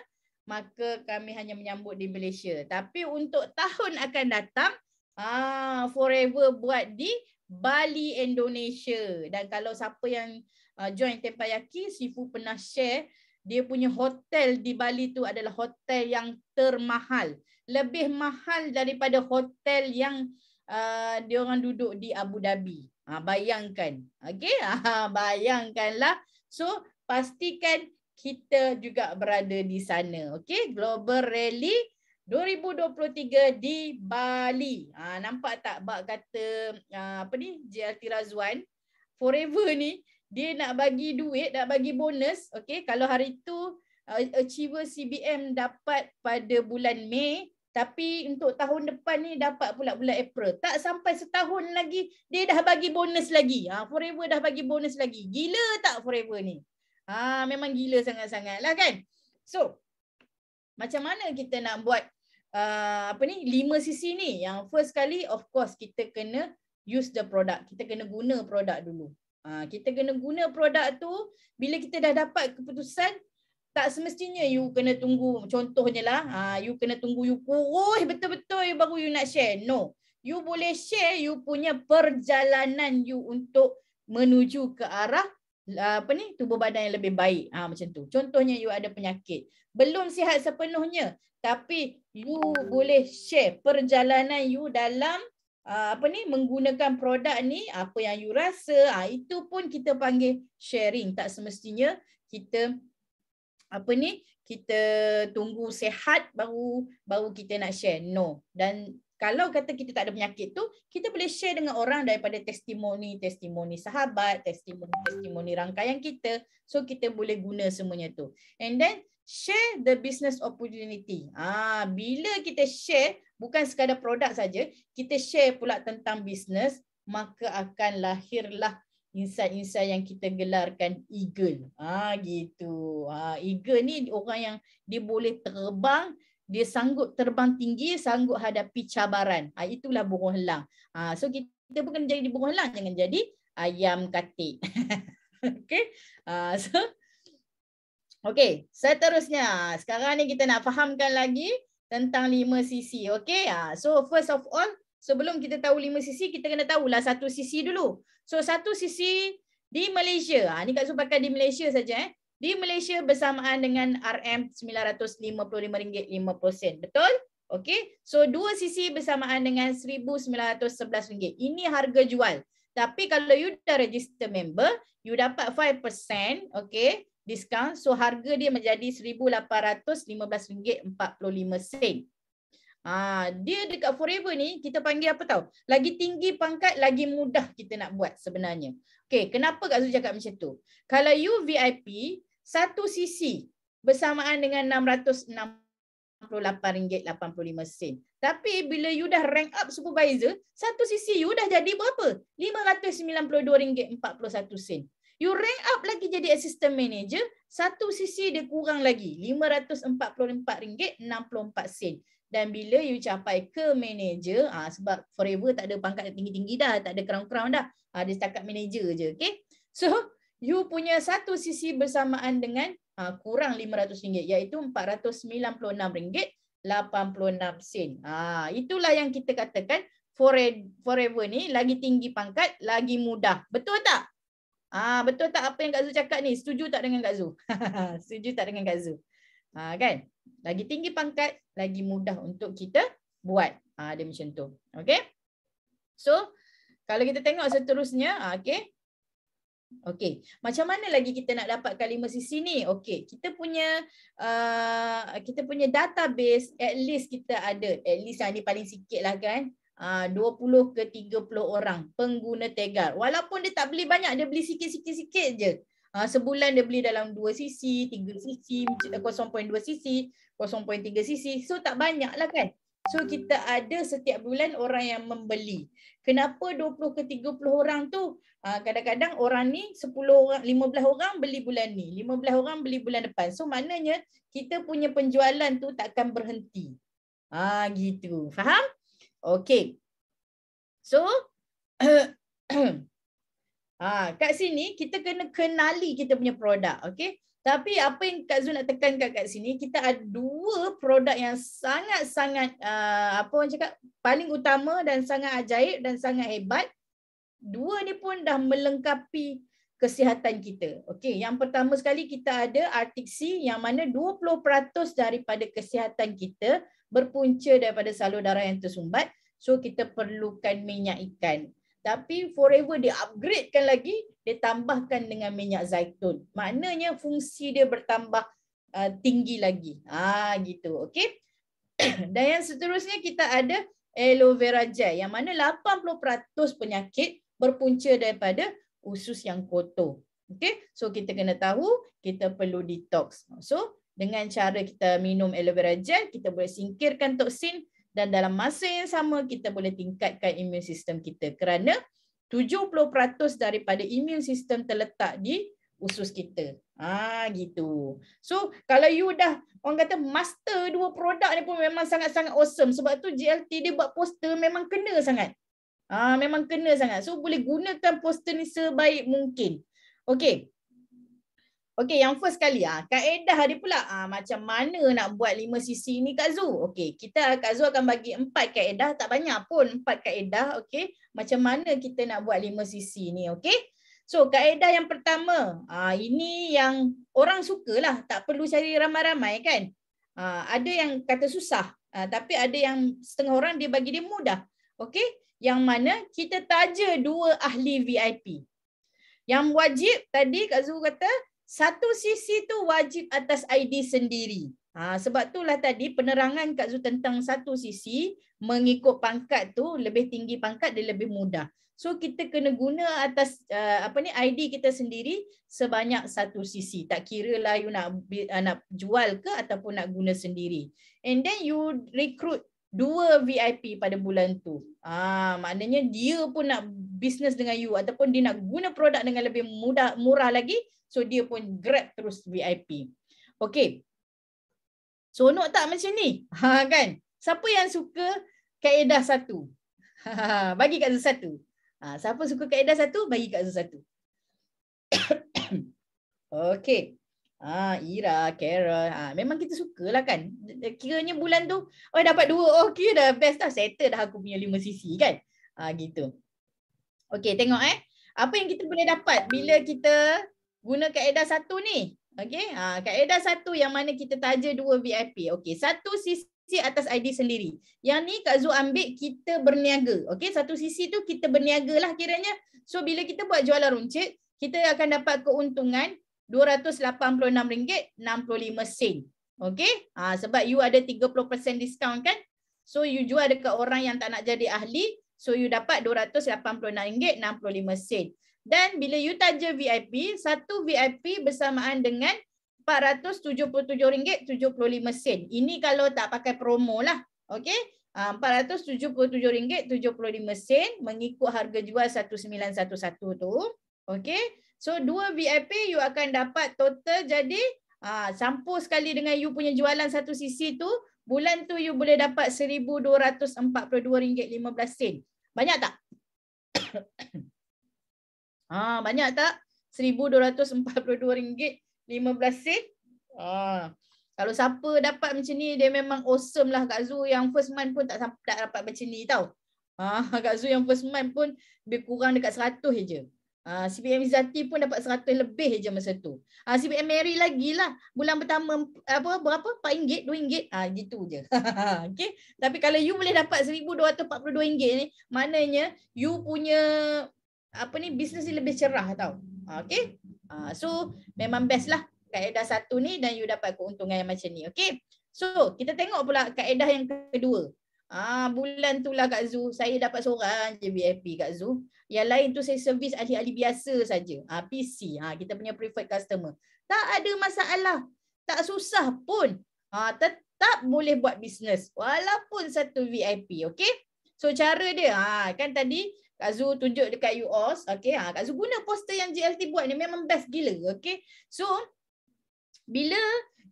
Speaker 3: maka kami hanya menyambut di Malaysia. Tapi untuk tahun akan datang, forever buat di Bali, Indonesia. Dan kalau siapa yang join Tempayaki, Sifu pernah share, dia punya hotel di Bali tu adalah hotel yang termahal. Lebih mahal daripada hotel yang diorang duduk di Abu Dhabi. Bayangkan. Okey? Bayangkanlah. So, pastikan kita juga berada di sana. Okey? Global Rally 2023 di Bali. Nampak tak bak kata JLT Razwan forever ni, dia nak bagi duit, nak bagi bonus. Okey, kalau hari tu achiever CBM dapat pada bulan Mei, tapi untuk tahun depan ni dapat pula bulan April. Tak sampai setahun lagi dia dah bagi bonus lagi. Forever dah bagi bonus lagi. Gila tak forever ni? Memang gila sangat-sangat lah kan. So, macam mana kita nak buat 5 sisi ni? Yang first kali, of course, kita kena use the product. Kita kena guna produk dulu. Kita kena guna produk tu. Bila kita dah dapat keputusan, tak semestinya you kena tunggu, contohnya lah, you kena tunggu you kurus betul-betul baru you nak share. No. You boleh share you punya perjalanan you untuk menuju ke arah tubuh badan yang lebih baik. Macam tu. Contohnya you ada penyakit, belum sihat sepenuhnya, tapi you boleh share perjalanan you dalam menggunakan produk ni, apa yang you rasa, itu pun kita panggil sharing. Tak semestinya kita kita tunggu sihat baru kita nak share. No. Dan kalau kata kita tak ada penyakit tu, kita boleh share dengan orang daripada testimoni sahabat, testimoni rangkaian kita. So kita boleh guna semuanya tu. And then share the business opportunity. Bila kita share bukan sekadar produk saja, kita share pula tentang bisnes, maka akan lahirlah insan-insan yang kita gelarkan eagle. Gitu. Eagle ni orang yang dia boleh terbang, dia sanggup terbang tinggi, sanggup hadapi cabaran. Itulah burung helang. So kita pun kena jadi burung helang, jangan jadi ayam katik. Okey. Okey, seterusnya. Sekarang ni kita nak fahamkan lagi tentang 5 sisi. Okey. So first of all, sebelum kita tahu 5 sisi, kita kena tahulah 1 sisi dulu. So 1 sisi di Malaysia. Ni Kak Zu pakai di Malaysia saja. Di Malaysia bersamaan dengan RM955.50. Betul? Okey. So 2 sisi bersamaan dengan RM1,911. Ini harga jual. Tapi kalau you dah register member, you dapat 5%, okey, diskaun. So harga dia menjadi RM1,815.45. Dia dekat Forever ni kita panggil apa tahu? Lagi tinggi pangkat, lagi mudah kita nak buat sebenarnya. Okey, kenapa Kak Zu cakap macam tu? Kalau you VIP, 1 sisi bersamaan dengan RM668.85. Tapi bila you dah rank up supervisor, 1 sisi you dah jadi berapa? RM592.41. You rank up lagi jadi assistant manager, 1 sisi dia kurang lagi, RM544.64. Dan bila you capai ke manager, sebab Forever tak ada pangkat tinggi-tinggi dah, tak ada crown-crown dah. Dia setakat manager je, okay? So, you punya 1 sisi bersamaan dengan kurang RM500, iaitu RM496.86. Itulah yang kita katakan Forever ni lagi tinggi pangkat, lagi mudah. Betul tak? Betul tak apa yang Kak Zu cakap ni? Setuju tak dengan Kak Zu? Setuju tak dengan Kak Zu? Kan? Lagi tinggi pangkat, lagi mudah untuk kita buat. Dia macam tu. Okay? So, kalau kita tengok seterusnya, okay? Okey, macam mana lagi kita nak dapatkan 5 sisi ni? Okey, kita punya database, at least kita ada, at least ni paling sikit lah kan, 20 ke 30 orang pengguna Tegar. Walaupun dia tak beli banyak, dia beli sikit-sikit je. Sebulan dia beli dalam 2 sisi, 3 sisi, 0.2 sisi, 0.3 sisi. So tak banyak lah kan. So kita ada setiap bulan orang yang membeli. Kenapa 20 ke 30 orang tu? Kadang-kadang orang ni 10 orang, 15 orang beli bulan ni, 15 orang beli bulan depan. So maknanya kita punya penjualan tu takkan berhenti. Gitu. Faham? Okey. So kat sini kita kena kenali kita punya produk, okey? Tapi apa yang Kak Zu nak tekankan kat sini, kita ada 2 produk yang sangat-sangat apa orang cakap paling utama dan sangat ajaib dan sangat hebat. 2 ni pun dah melengkapi kesihatan kita. Okey, yang pertama sekali kita ada Artixi yang mana 20% daripada kesihatan kita berpunca daripada salur darah yang tersumbat. So kita perlukan minyak ikan. Tapi Forever dia upgradekan lagi, dia tambahkan dengan minyak zaitun. Maknanya fungsi dia bertambah tinggi lagi. Gitu, okey. Dan yang seterusnya kita ada aloe vera gel yang mana 80% penyakit berpunca daripada usus yang kotor. Okey, so kita kena tahu kita perlu detox. So dengan cara kita minum aloe vera gel, kita boleh singkirkan toksin dan dalam masa yang sama kita boleh tingkatkan imun sistem kita kerana 70% daripada imun sistem terletak di usus kita. Gitu. So kalau you dah orang kata master 2 produk ni pun memang sangat-sangat awesome. Sebab tu GLT dia buat poster memang kena sangat. Memang kena sangat. So boleh gunakan poster ni sebaik mungkin. Okey. Okey, yang first kali kaedah dia pula macam mana nak buat 5 sisi ni Kak Zu. Okey, Kak Zu akan bagi 4 kaedah, tak banyak pun 4 kaedah, okey. Macam mana kita nak buat 5 sisi ni, okey? So, kaedah yang pertama, ini yang orang sukalah, tak perlu cari ramai-ramai kan. Ada yang kata susah, tapi ada yang setengah orang dia bagi dia mudah. Okey? Yang mana kita taja 2 ahli VIP. Yang wajib tadi Kak Zu kata 1 sisi tu wajib atas ID sendiri. Sebab itulah tadi penerangan Kak Zu tentang 1 sisi mengikut pangkat tu, lebih tinggi pangkat dia lebih mudah. So kita kena guna atas ID kita sendiri sebanyak 1 sisi. Tak kira lah you nak jual ke ataupun nak guna sendiri. And then you recruit 2 VIP pada bulan tu. Maknanya dia pun nak business dengan you ataupun dia nak guna produk dengan lebih murah lagi, so dia pun grab terus VIP. Okay. Seronok tak macam ni? Kan? Siapa yang suka kaedah 1? Bagi kat Zu 1. Siapa suka kaedah 1, bagi kat Zu 1. Okay. Ira, Carol. Memang kita sukalah kan. Kiranya bulan tu, dapat 2. Okay dah, best dah. Settle dah aku punya 5 sisi kan. Gitu. Okay, tengok apa yang kita boleh dapat bila kita guna kaedah 1 ni. Okay, kaedah 1 yang mana kita taja 2 VIP. Okay, 1 sisi atas ID sendiri. Yang ni Kak Zu ambil kita berniaga. Okay, 1 sisi tu kita berniaga lah kiranya. So, bila kita buat jualan runcit, kita akan dapat keuntungan RM286.65. Okay, sebab you ada 30% diskaun kan. So, you jual dekat orang yang tak nak jadi ahli. So, you dapat RM286.65. Dan bila you taja VIP, 1 VIP bersamaan dengan RM477.75. Ini kalau tak pakai promo lah. Okay. RM477.75 mengikut harga jual 1911 tu. Okay. So 2 VIP you akan dapat total jadi campur sekali dengan you punya jualan 1 sisi tu, bulan tu you boleh dapat RM1,242.15. Banyak tak? Banyak tak? RM1,242.15. Kalau siapa dapat macam ni, dia memang awesome lah. Kak Zu yang first month pun tak dapat macam ni tau. Kak Zu yang first month pun lebih kurang dekat 100 je. CBM Izzati pun dapat 100 lebih je masa tu. CBM Mary lagi lah. Bulan pertama berapa? RM4, RM2. Gitu je. Okay. Tapi kalau you boleh dapat RM1,242 ni, maknanya you punya bisnes ni lebih cerah tau. Okay. So memang best lah kaedah 1 ni dan you dapat keuntungan yang macam ni. Okay. So kita tengok pula kaedah yang kedua. Bulan tu lah Kak Zu, saya dapat seorang je VIP Kak Zu. Yang lain tu saya servis ahli-ahli biasa saja. PC, kita punya preferred customer. Tak ada masalah. Tak susah pun. Tetap boleh buat bisnes walaupun 1 VIP. Okay. So cara dia, kan tadi Kak Zu tunjuk dekat UOS. Okay. Kak Zu guna poster yang JLT buat ni memang best gila. Okay. So bila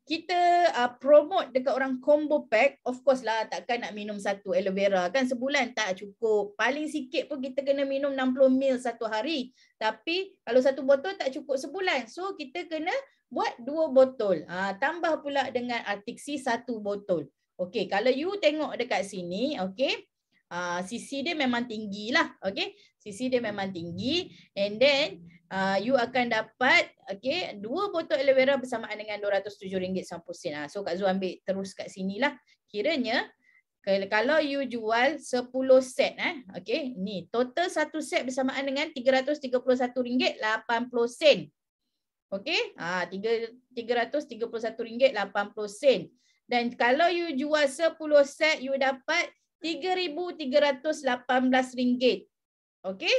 Speaker 3: kita promote dekat orang combo pack, of course lah takkan nak minum 1 aloe vera kan sebulan tak cukup. Paling sikit pun kita kena minum 60 ml 1 hari. Tapi kalau 1 botol tak cukup sebulan. So kita kena buat 2 botol. Tambah pula dengan Artixi 1 botol. Okey, kalau you tengok dekat sini, okey. Sisi dia memang tinggi lah. Okey, sisi dia memang tinggi. And then you akan dapat 2 botol aloe vera bersamaan dengan RM207.90. So Kak Zu ambil terus kat sini lah. Kiranya kalau you jual 10 set okey, ni total 1 set bersamaan dengan RM331.80. Okey, RM331.80. Dan kalau you jual 10 set you dapat RM3,318. Okey.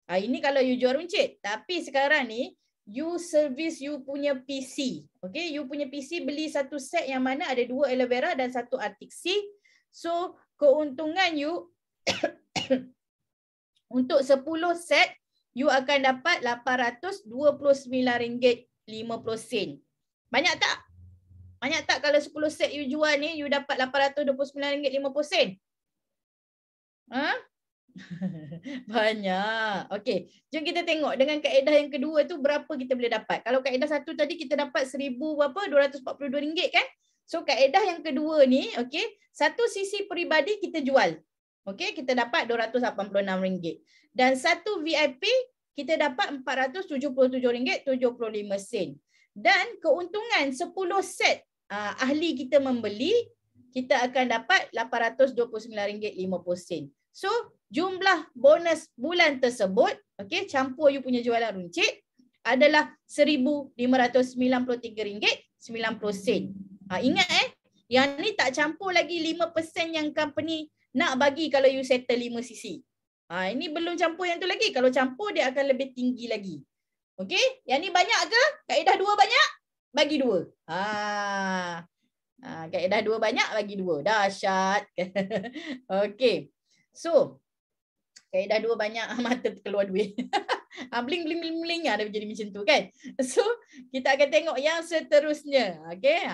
Speaker 3: Ini kalau you jual runcit. Tapi sekarang ni you service you punya PC. Okey, you punya PC beli 1 set yang mana ada 2 aloe vera dan 1 Artixi. So keuntungan you untuk 10 set you akan dapat RM829.50. Banyak tak? Banyak tak kalau 10 set you jual ni you dapat RM829.50? Banyak. Okey, jom kita tengok dengan kaedah yang kedua tu berapa kita boleh dapat. Kalau kaedah 1 tadi kita dapat RM1,242 kan? So kaedah yang kedua ni, okey, 1 sisi peribadi kita jual. Okey, kita dapat RM286. Dan 1 VIP kita dapat RM477.75. Dan keuntungan 10 set ahli kita membeli, kita akan dapat RM829.50. So, jumlah bonus bulan tersebut, okey, campur you punya jualan runcit adalah RM1,593.90. Ingat yang ni tak campur lagi 5% yang company nak bagi kalau you settle 5 sisi. Ini belum campur yang tu lagi. Kalau campur dia akan lebih tinggi lagi. Okey, yang ni banyak ke? Kaedah 2 banyak? Bagi 2. Kaedah 2 banyak, bagi 2. Dahsyat. Okey. So, Kaedah 2 banyak mata keluar duit. Bling bling bling bling ada jadi macam tu kan. So kita akan tengok yang seterusnya. Okey.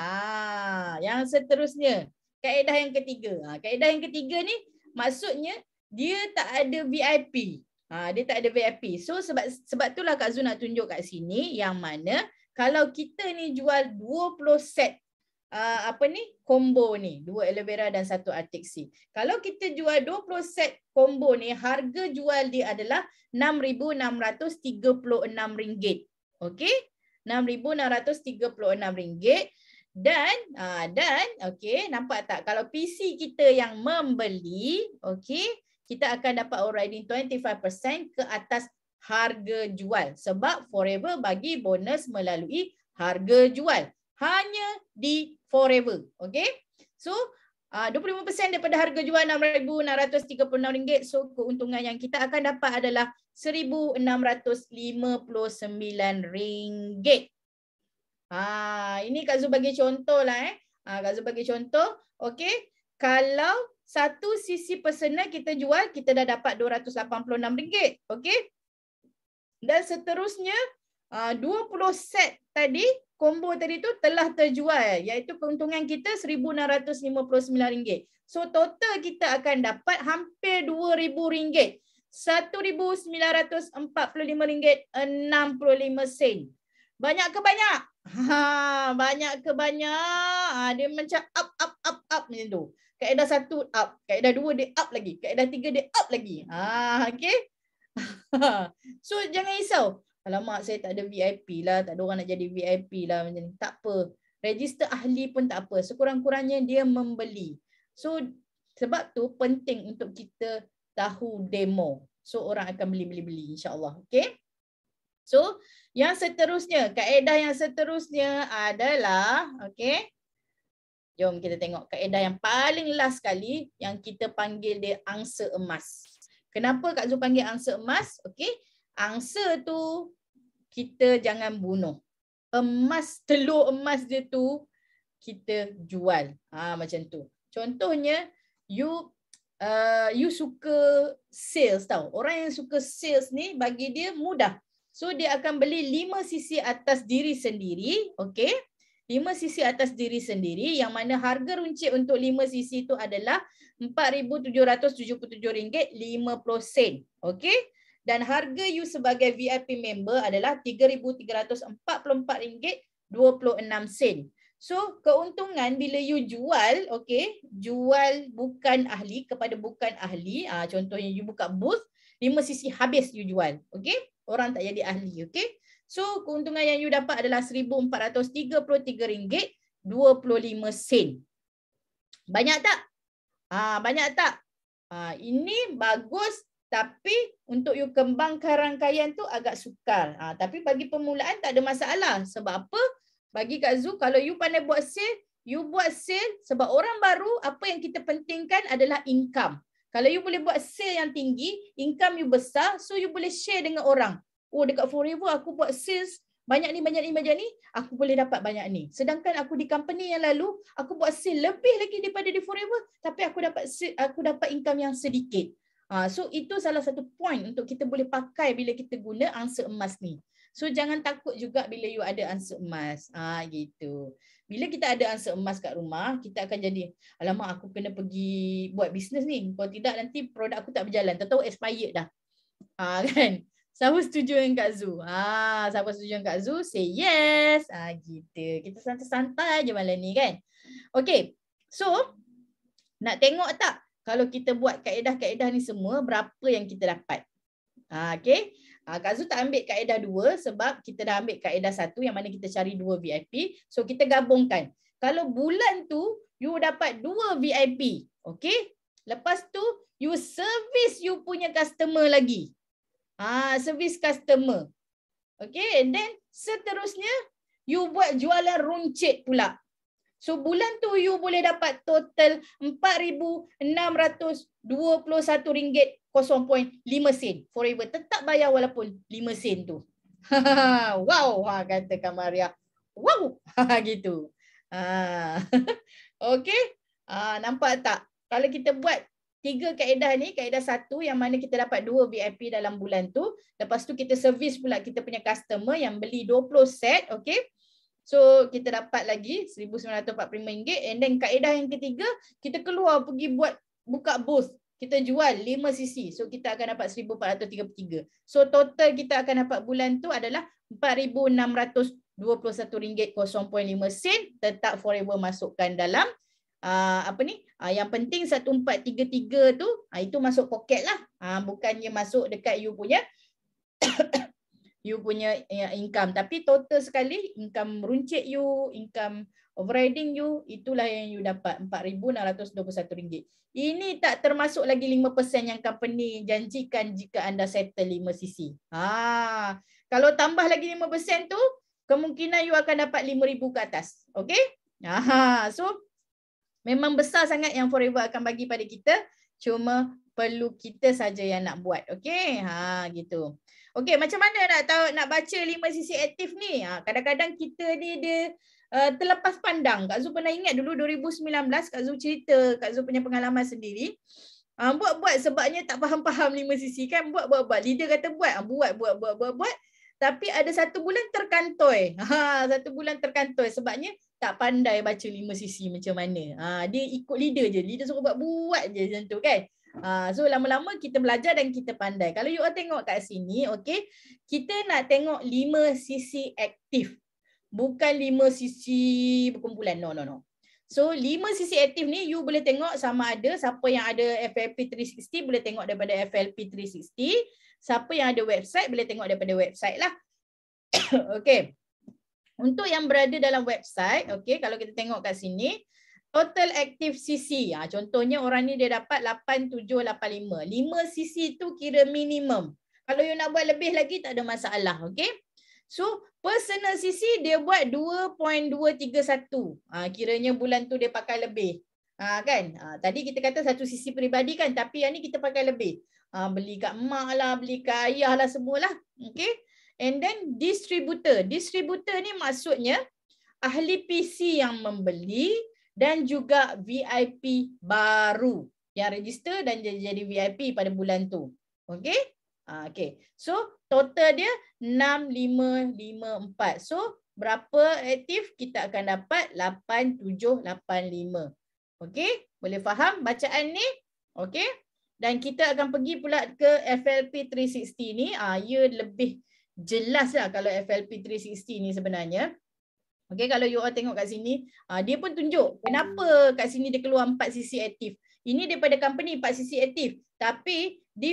Speaker 3: Yang seterusnya. Kaedah yang ketiga. Kaedah yang ketiga ni maksudnya dia tak ada VIP. Dia tak ada VIP. So sebab itulah Kak Zu nak tunjuk kat sini yang mana kalau kita ni jual 20 set combo ni, 2 aloe vera dan 1 Artixi. Kalau kita jual 20 set combo ni, harga jual dia adalah RM6,636. Okey? RM6,636 dan okey, nampak tak kalau PC kita yang membeli, okey, kita akan dapat already 25% ke atas harga jual sebab Forever bagi bonus melalui harga jual. Hanya di Forever. Okay. So 25% daripada harga jual RM6,636. So keuntungan yang kita akan dapat adalah RM1,659. Ini Kak Zu bagi contoh lah. Kak Zu bagi contoh. Okay. Kalau satu sisi personal kita jual, kita dah dapat RM286. Okay. Dan seterusnya 20 set tadi, combo tadi tu telah terjual, iaitu keuntungan kita RM1,659. So total kita akan dapat hampir RM2,000. RM1,945.65. Banyak ke banyak? Banyak ke banyak? Dia macam up macam tu. Kaedah 1 up, kaedah 2 dia up lagi, kaedah 3 dia up lagi. Okay. So jangan risau. Alamak, saya tak ada VIP lah, tak ada orang nak jadi VIP lah macam ni. Tak apa. Register ahli pun tak apa. Sekurang-kurangnya dia membeli. So sebab tu penting untuk kita tahu demo. So orang akan beli insya-Allah. Okay. So yang seterusnya, kaedah yang seterusnya adalah, okay. Jom kita tengok kaedah yang paling last sekali yang kita panggil dia angsa emas. Kenapa Kak Zu panggil angsa emas? Okay. Angsa tu kita jangan bunuh. Telur emas dia tu kita jual. Macam tu. Contohnya you suka sales tau. Orang yang suka sales ni bagi dia mudah. So dia akan beli 5 sisi atas diri sendiri, okey? 5 sisi atas diri sendiri yang mana harga runcit untuk 5 sisi itu adalah RM4,777.50. Okey? Dan harga you sebagai VIP member adalah RM3,344.26. So, keuntungan bila you jual, okey, jual bukan ahli kepada bukan ahli, contohnya you buka booth, 5 sisi habis you jual, okey? Orang tak jadi ahli, okey? So, keuntungan yang you dapat adalah RM1,433.25. Banyak tak? Banyak tak? Ini bagus, tapi untuk you kembangkan rangkaian tu agak sukar. Tapi bagi permulaan tak ada masalah. Sebab apa? Bagi Kak Zu, kalau you pandai buat sale, you buat sale sebab orang baru, apa yang kita pentingkan adalah income. Kalau you boleh buat sale yang tinggi, income you besar, so you boleh share dengan orang. Oh, dekat Forever aku buat sales banyak ni, aku boleh dapat banyak ni. Sedangkan aku di company yang lalu, aku buat sale lebih lagi daripada di Forever, tapi aku dapat income yang sedikit. So itu salah satu point untuk kita boleh pakai bila kita guna angsa emas ni. So jangan takut juga bila you ada angsa emas. Gitu. Bila kita ada angsa emas kat rumah, kita akan jadi, alamak aku kena pergi buat bisnes ni. Kalau tidak nanti produk aku tak berjalan. Tak tahu expired dah. Kan? Siapa setuju dengan Kak Zu? Siapa setuju dengan Kak Zu? Say yes. Gitu. Kita santai-santai je malam ni kan. Okay. So, nak tengok tak? Kalau kita buat kaedah-kaedah ni semua, berapa yang kita dapat? Okay. Kak Zu tak ambil kaedah 2 sebab kita dah ambil kaedah 1 yang mana kita cari 2 VIP. So, kita gabungkan. Kalau bulan tu, you dapat 2 VIP. Okay. Lepas tu, you service you punya customer lagi. Service customer. Okay, and then seterusnya you buat jualan runcit pula. So bulan tu you boleh dapat total RM4,621.0.5. Forever tetap bayar walaupun 5 sen tu. Wow, kata Kak Maria. Wow, gitu. Okay, nampak tak? Kalau kita buat 3 kaedah ni, kaedah 1 yang mana kita dapat 2 VIP dalam bulan tu. Lepas tu kita servis pula kita punya customer yang beli 20 set, okay. So kita dapat lagi RM1,945, and then kaedah yang ketiga, kita keluar pergi buka booth. Kita jual 5 cc. So kita akan dapat RM1,433. So total kita akan dapat bulan tu adalah RM4,621.05 tetap forever masukkan dalam yang penting 1433 tu itu masuk poket lah. Bukannya masuk dekat you punya income, tapi total sekali income runcit you, income overriding you, itulah yang you dapat RM4,621. Ini tak termasuk lagi 5% yang company janjikan jika anda settle 5 cc. Kalau tambah lagi 5% tu, kemungkinan you akan dapat RM5,000 ke atas. Okay? So memang besar sangat yang Forever akan bagi pada kita. Cuma perlu kita saja yang nak buat. Okey? Gitu. Okey, macam mana nak baca 5 sisi aktif ni? Kadang-kadang kita ni dia terlepas pandang. Kak Zu pernah ingat dulu 2019 Kak Zu cerita Kak Zu punya pengalaman sendiri. Buat sebabnya tak faham-faham 5 sisi kan. Buat. Leader kata buat. Buat. Tapi ada 1 bulan terkantoi. 1 bulan terkantoi sebabnya tak pandai baca 5 sisi macam mana. Dia ikut leader je. Leader suruh buat je macam tu kan. So lama-lama kita belajar dan kita pandai. Kalau you all tengok kat sini, okay, kita nak tengok 5 sisi aktif. Bukan 5 sisi berkumpulan. No. So 5 sisi aktif ni you boleh tengok sama ada siapa yang ada FLP 360 boleh tengok daripada FLP 360. Siapa yang ada website boleh tengok daripada website lah. Okay. Untuk yang berada dalam website, okay, kalau kita tengok kat sini, total active CC. Contohnya orang ni dia dapat 8785. 5 CC tu kira minimum. Kalau you nak buat lebih lagi tak ada masalah. Okay. So, personal CC dia buat 2.231. Kiranya bulan tu dia pakai lebih. Kan? Tadi kita kata 1 CC peribadi kan, tapi yang ni kita pakai lebih. Beli kat mak lah, beli kat ayah lah semualah. Okay. And then distributor. Distributor ni maksudnya ahli PC yang membeli dan juga VIP baru yang register dan jadi VIP pada bulan tu. Okay. Okay. So total dia 6554. So berapa aktif? Kita akan dapat 8785. Okay. Boleh faham bacaan ni? Okay. Dan kita akan pergi pula ke FLP 360 ni. Ia lebih jelas lah kalau FLP 360 ni sebenarnya. Okay, kalau you all tengok kat sini, dia pun tunjuk kenapa kat sini dia keluar 4 sisi aktif. Ini daripada company 4 sisi aktif. Tapi di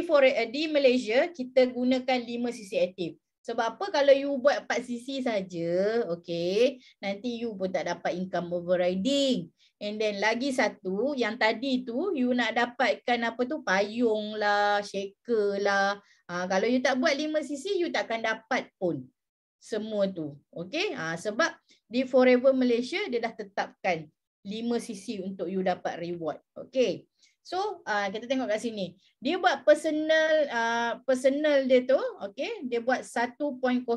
Speaker 3: Malaysia, kita gunakan 5 sisi aktif. Sebab apa? Kalau you buat 4 sisi saja, okay, nanti you pun tak dapat income overriding. And then lagi satu, yang tadi tu you nak dapatkan apa tu, payung lah, shaker lah. Kalau you tak buat 5 sisi, you takkan dapat pun semua tu. Okay? Sebab di Forever Malaysia, dia dah tetapkan 5 sisi untuk you dapat reward. Okay? So, kita tengok kat sini. Dia buat personal dia tu, okay? Dia buat 1.019.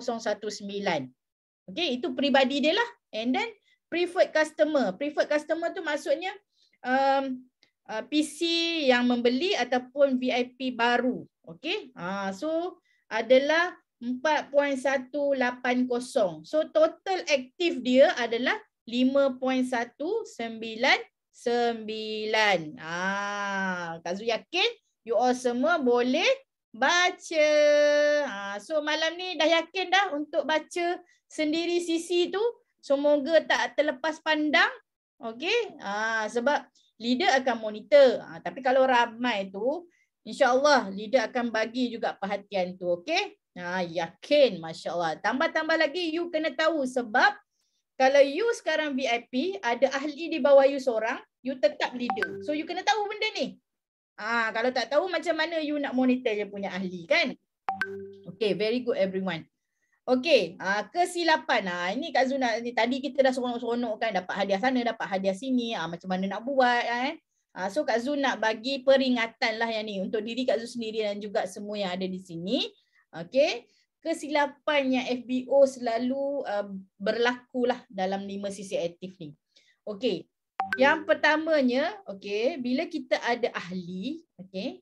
Speaker 3: Okay? Itu peribadi dia lah. And then, preferred customer. Preferred customer tu maksudnya PC yang membeli ataupun VIP baru. Okay. So adalah 4.180. So total aktif dia adalah 5.199. Kak Zu yakin you all semua boleh baca. So malam ni dah yakin dah untuk baca sendiri sisi tu. Semoga tak terlepas pandang. Okay. Sebab leader akan monitor. Tapi kalau ramai tu, InsyaAllah leader akan bagi juga perhatian tu. Okay. Yakin. Masya Allah. Tambah-tambah lagi you kena tahu sebab kalau you sekarang VIP, ada ahli di bawah you seorang, you tetap leader. So you kena tahu benda ni. Kalau tak tahu macam mana you nak monitor je punya ahli kan. Okay. Very good everyone. Okey, kesilapan. Ini Kak Zu nak, tadi kita dah seronok-seronok kan, dapat hadiah sana, dapat hadiah sini, macam mana nak buat kan. So Kak Zu nak bagi peringatan lah yang ni untuk diri Kak Zu sendiri dan juga semua yang ada di sini. Okey, kesilapan yang FBO selalu berlaku lah dalam 5 sisi aktif ni. Okey, Yang pertamanya, okey, bila kita ada ahli, okey,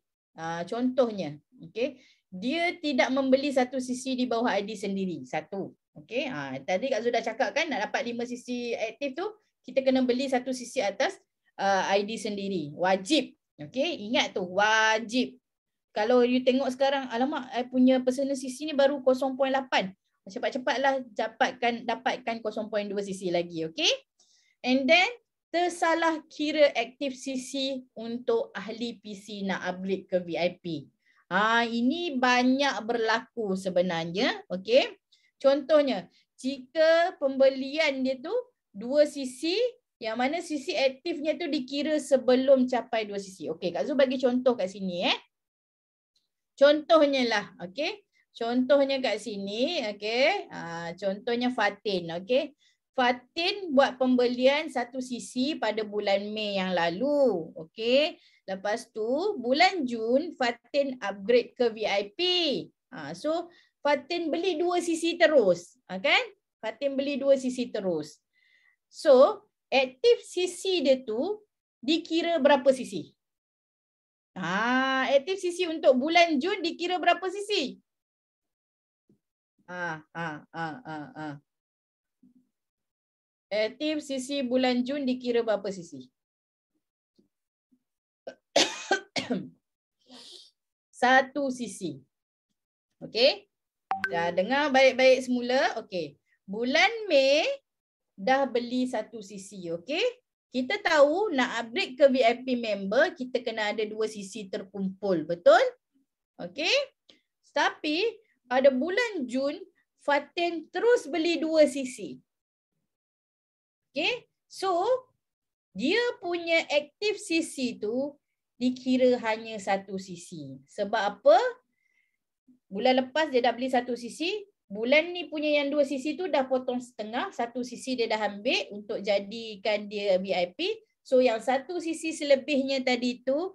Speaker 3: contohnya, okey, dia tidak membeli satu sisi di bawah ID sendiri, satu. Okey, tadi Kak Zul dah cakap kan, nak dapat 5 sisi aktif tu, kita kena beli satu sisi atas ID sendiri. Wajib. Okey, ingat tu, wajib. Kalau you tengok sekarang, alamak, I punya personal sisi ni baru 0.8. Cepat-cepatlah dapatkan 0.2 sisi lagi, okey? And then tersalah kira aktif sisi untuk ahli PC nak upgrade ke VIP. Ini banyak berlaku sebenarnya, okey? Contohnya, jika pembelian dia tu 2 sisi, yang mana sisi aktifnya tu dikira sebelum capai 2 sisi. Okey, Kak Zul bagi contoh kat sini Contohnya lah, okey. Contohnya kat sini, okey. Contohnya Fatin, okey. Fatin buat pembelian satu sisi pada bulan Mei yang lalu, okey. Lepas tu bulan Jun Fatin upgrade ke VIP. So Fatin beli 2 sisi terus, kan? Fatin beli 2 sisi terus. So aktif sisi dia tu dikira berapa sisi? Aktif sisi untuk bulan Jun dikira berapa sisi? Aktif sisi bulan Jun dikira berapa sisi? Satu sisi. Okey? Dah dengar baik-baik semula. Okey. Bulan Mei dah beli satu sisi, okey? Kita tahu nak upgrade ke VIP member, kita kena ada 2 sisi terkumpul, betul? Okey. Tapi pada bulan Jun, Fatin terus beli 2 sisi. Okey. So, dia punya aktif sisi tu dikira hanya 1 sisi. Sebab apa? Bulan lepas dia dah beli 1 sisi, bulan ni punya yang 2 sisi tu dah potong setengah, 1 sisi dia dah ambil untuk jadikan dia VIP. So yang 1 sisi selebihnya tadi tu,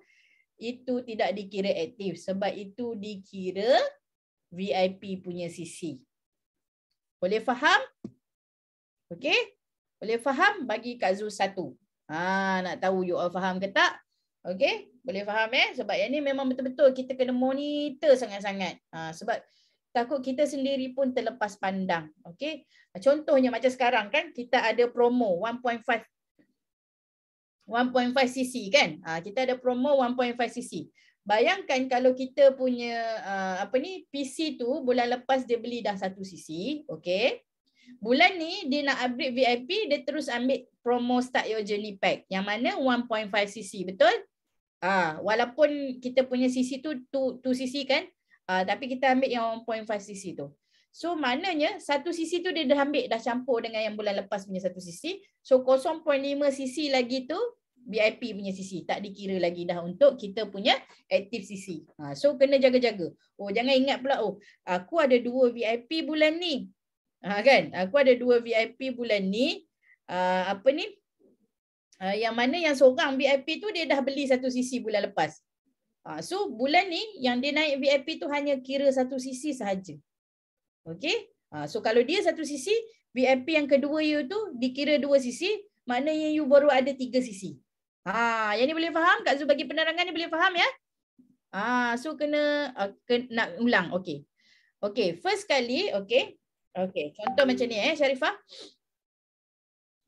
Speaker 3: itu tidak dikira aktif sebab itu dikira VIP punya sisi. Boleh faham? Okey? Boleh faham? Bagi Kak Zul 1. Nak tahu you all faham ke tak? Okey? Boleh faham Sebab yang ni memang betul-betul kita kena monitor sangat-sangat. Sebab takut kita sendiri pun terlepas pandang. Okey. Contohnya macam sekarang kan kita ada promo 1.5 cc kan. Kita ada promo 1.5 cc. Bayangkan kalau kita punya PC tu bulan lepas dia beli dah 1 cc, okey. Bulan ni dia nak upgrade VIP, dia terus ambil promo Start Your Journey Pack yang mana 1.5 cc, betul? Walaupun kita punya cc tu 2 cc kan, tapi kita ambil yang 1.5 cc tu. So maknanya 1 cc tu dia dah ambil, dah campur dengan yang bulan lepas punya 1 cc. So 0.5 cc lagi tu VIP punya cc. Tak dikira lagi dah untuk kita punya aktif cc. So kena jaga-jaga. Jangan ingat pula, aku ada 2 VIP bulan ni. Kan? Aku ada 2 VIP bulan ni. Yang mana yang seorang VIP tu dia dah beli 1 cc bulan lepas. So bulan ni yang dia naik VIP tu hanya kira 1 sisi sahaja. Okey? So kalau dia 1 sisi, VIP yang kedua you tu dikira 2 sisi, maknanya you baru ada 3 sisi. Yang ni boleh faham? Kak Zul bagi penerangan ni boleh faham ya? So kena nak ulang. Okey. Okey, first kali, okey. Okey, contoh macam ni Sharifah.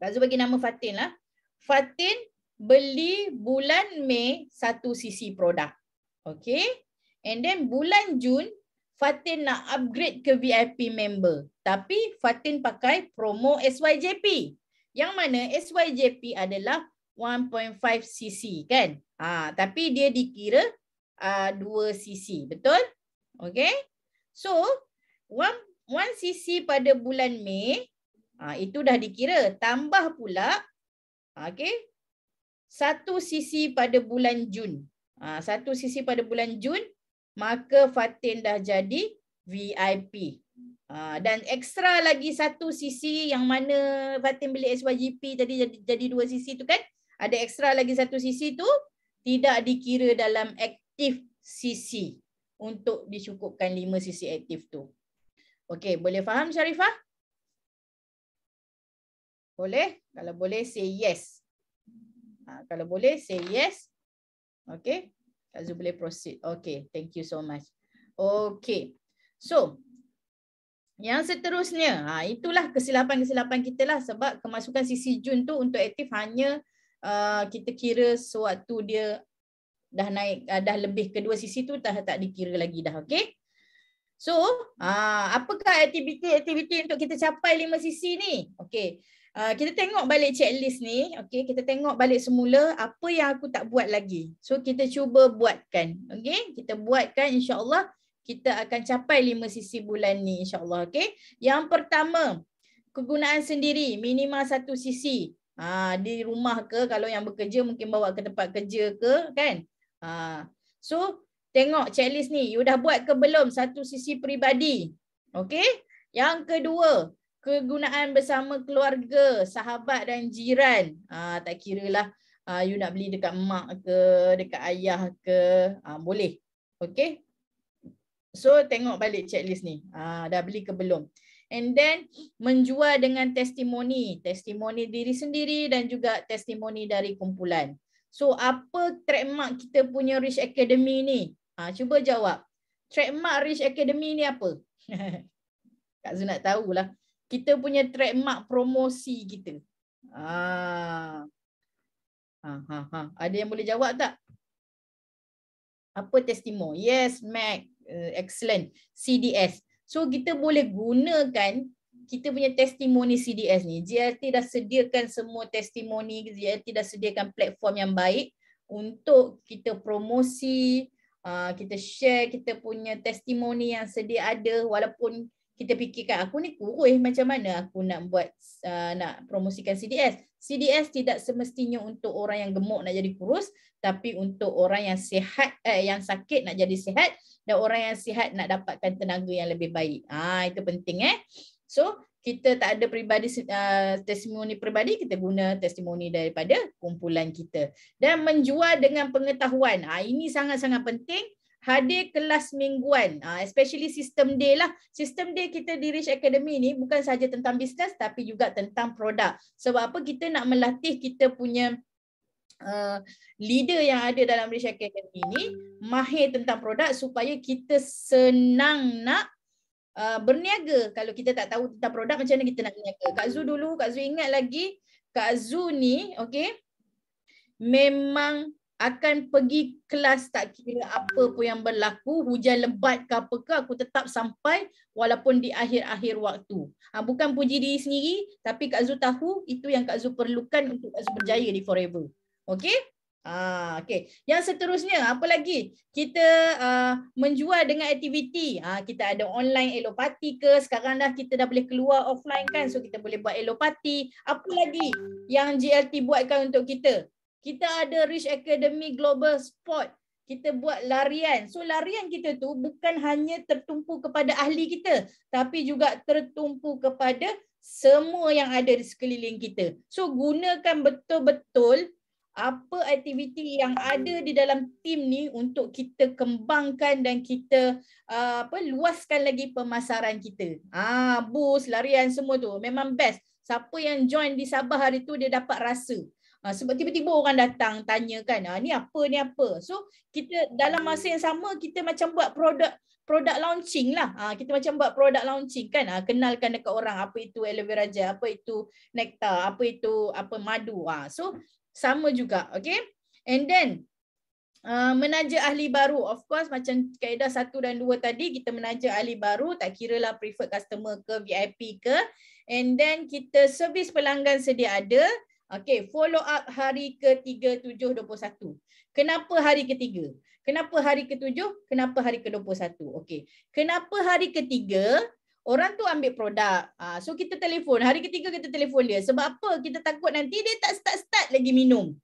Speaker 3: Kak Zul bagi nama Fatin lah. Fatin beli bulan Mei 1 sisi produk. Okay. And then bulan Jun, Fatin nak upgrade ke VIP member. Tapi Fatin pakai promo SYJP. Yang mana SYJP adalah 1.5 cc kan. Tapi dia dikira 2 cc. Betul? Okay. So, 1 cc pada bulan Mei, itu dah dikira. Tambah pula, okay, 1 cc pada bulan Jun. 1 sisi pada bulan Jun, maka Fatin dah jadi VIP. Dan ekstra lagi 1 sisi yang mana Fatin beli SYGP tadi jadi 2 sisi tu kan. Ada ekstra lagi 1 sisi tu tidak dikira dalam aktif sisi untuk dicukupkan 5 sisi aktif tu. Okey, boleh faham Sharifah? Boleh? Kalau boleh say yes. Kalau boleh say yes. Okay. Kak Zu boleh proceed. Okay. Thank you so much. Okay. So, yang seterusnya, itulah kesilapan-kesilapan kita lah, sebab kemasukan sisi Jun tu untuk aktif hanya kita kira sewaktu dia dah naik, dah lebih kedua sisi tu tak dikira lagi dah. Okay. So, apakah aktiviti-aktiviti untuk kita capai 5 sisi ni? Okay. Kita tengok balik checklist ni. Okay. Kita tengok balik semula apa yang aku tak buat lagi. So, kita cuba buatkan. Okay. Kita buatkan, insyaAllah kita akan capai 5 sisi bulan ni, insyaAllah. Okay. Yang pertama, kegunaan sendiri, minimal 1 sisi. Di rumah ke, kalau yang bekerja mungkin bawa ke tempat kerja ke, kan? So, tengok checklist ni, you dah buat ke belum 1 sisi peribadi? Okey. Yang kedua, kegunaan bersama keluarga, sahabat dan jiran. Tak kira lah you nak beli dekat mak ke, dekat ayah ke, boleh. Okey. So, tengok balik checklist ni. Dah beli ke belum? And then, menjual dengan testimoni. Testimoni diri sendiri dan juga testimoni dari kumpulan. So, apa trademark kita punya Rich Academy ni? Cuba jawab. Trademark Rich Academy ni apa? Kak Zu nak tahulah. Kita punya trademark promosi kita. Ada yang boleh jawab tak? Apa testimoni? Yes, Mac. Excellent. CDS. So, kita boleh gunakan kita punya testimoni CDS ni. JLT dah sediakan semua testimoni. JLT dah sediakan platform yang baik untuk kita promosi, kita share kita punya testimoni yang sedia ada, walaupun kita fikirkan aku ni kurus, macam mana aku nak buat nak promosikan CDS. CDS tidak semestinya untuk orang yang gemuk nak jadi kurus, tapi untuk orang yang sihat, yang sakit nak jadi sihat, dan orang yang sihat nak dapatkan tenaga yang lebih baik. Itu penting. So, kita tak ada testimoni peribadi, kita guna testimoni daripada kumpulan kita. Dan menjual dengan pengetahuan. Ini sangat-sangat penting. Hadir kelas mingguan, especially sistem day lah. Sistem day kita di Rich Academy ni bukan saja tentang bisnes tapi juga tentang produk. Sebab apa? Kita nak melatih kita punya leader yang ada dalam Rich Academy ni mahir tentang produk supaya kita senang nak berniaga. Kalau kita tak tahu tentang produk, macam mana kita nak berniaga? Kak Zu dulu, Kak Zu ingat lagi, Kak Zu ni, okay, memang akan pergi kelas tak kira apa pun yang berlaku, hujan lebat ke apakah, aku tetap sampai walaupun di akhir-akhir waktu. Bukan puji diri sendiri, tapi Kak Zu tahu itu yang Kak Zu perlukan untuk Kak Zu berjaya di Forever. Okay? Okay. Yang seterusnya, apa lagi? Kita menjual dengan aktiviti. Kita ada online elopati ke, sekarang dah kita dah boleh keluar offline kan, so kita boleh buat elopati. Apa lagi yang JLT buatkan untuk kita? Kita ada Rich Academy Global Sport. Kita buat larian. So larian kita tu bukan hanya tertumpu kepada ahli kita, tapi juga tertumpu kepada semua yang ada di sekeliling kita. So gunakan betul-betul apa aktiviti yang ada di dalam tim ni untuk kita kembangkan dan kita luaskan lagi pemasaran kita. Boost, larian semua tu memang best. Siapa yang join di Sabah hari tu dia dapat rasa. Sebab tiba-tiba orang datang tanya kan, ni apa. So kita dalam masa yang sama kita macam buat produk launching lah. Kita macam buat produk launching kan, kenalkan dekat orang apa itu aloe vera gel, apa itu nektar, apa itu madu. So sama juga, okay. And then menaja ahli baru, of course macam kaedah 1 dan 2 tadi, kita menaja ahli baru, tak kira lah preferred customer ke VIP ke. And then kita servis pelanggan sedia ada. Okay, follow up hari ke-3, 7, 21. Kenapa hari ke-3? Kenapa hari ke-7? Kenapa hari ke-21? Okay. Kenapa hari ke-3? Orang tu ambil produk. So kita telefon. Hari ke-3 kita telefon dia. Sebab apa? Kita takut nanti dia tak start lagi minum.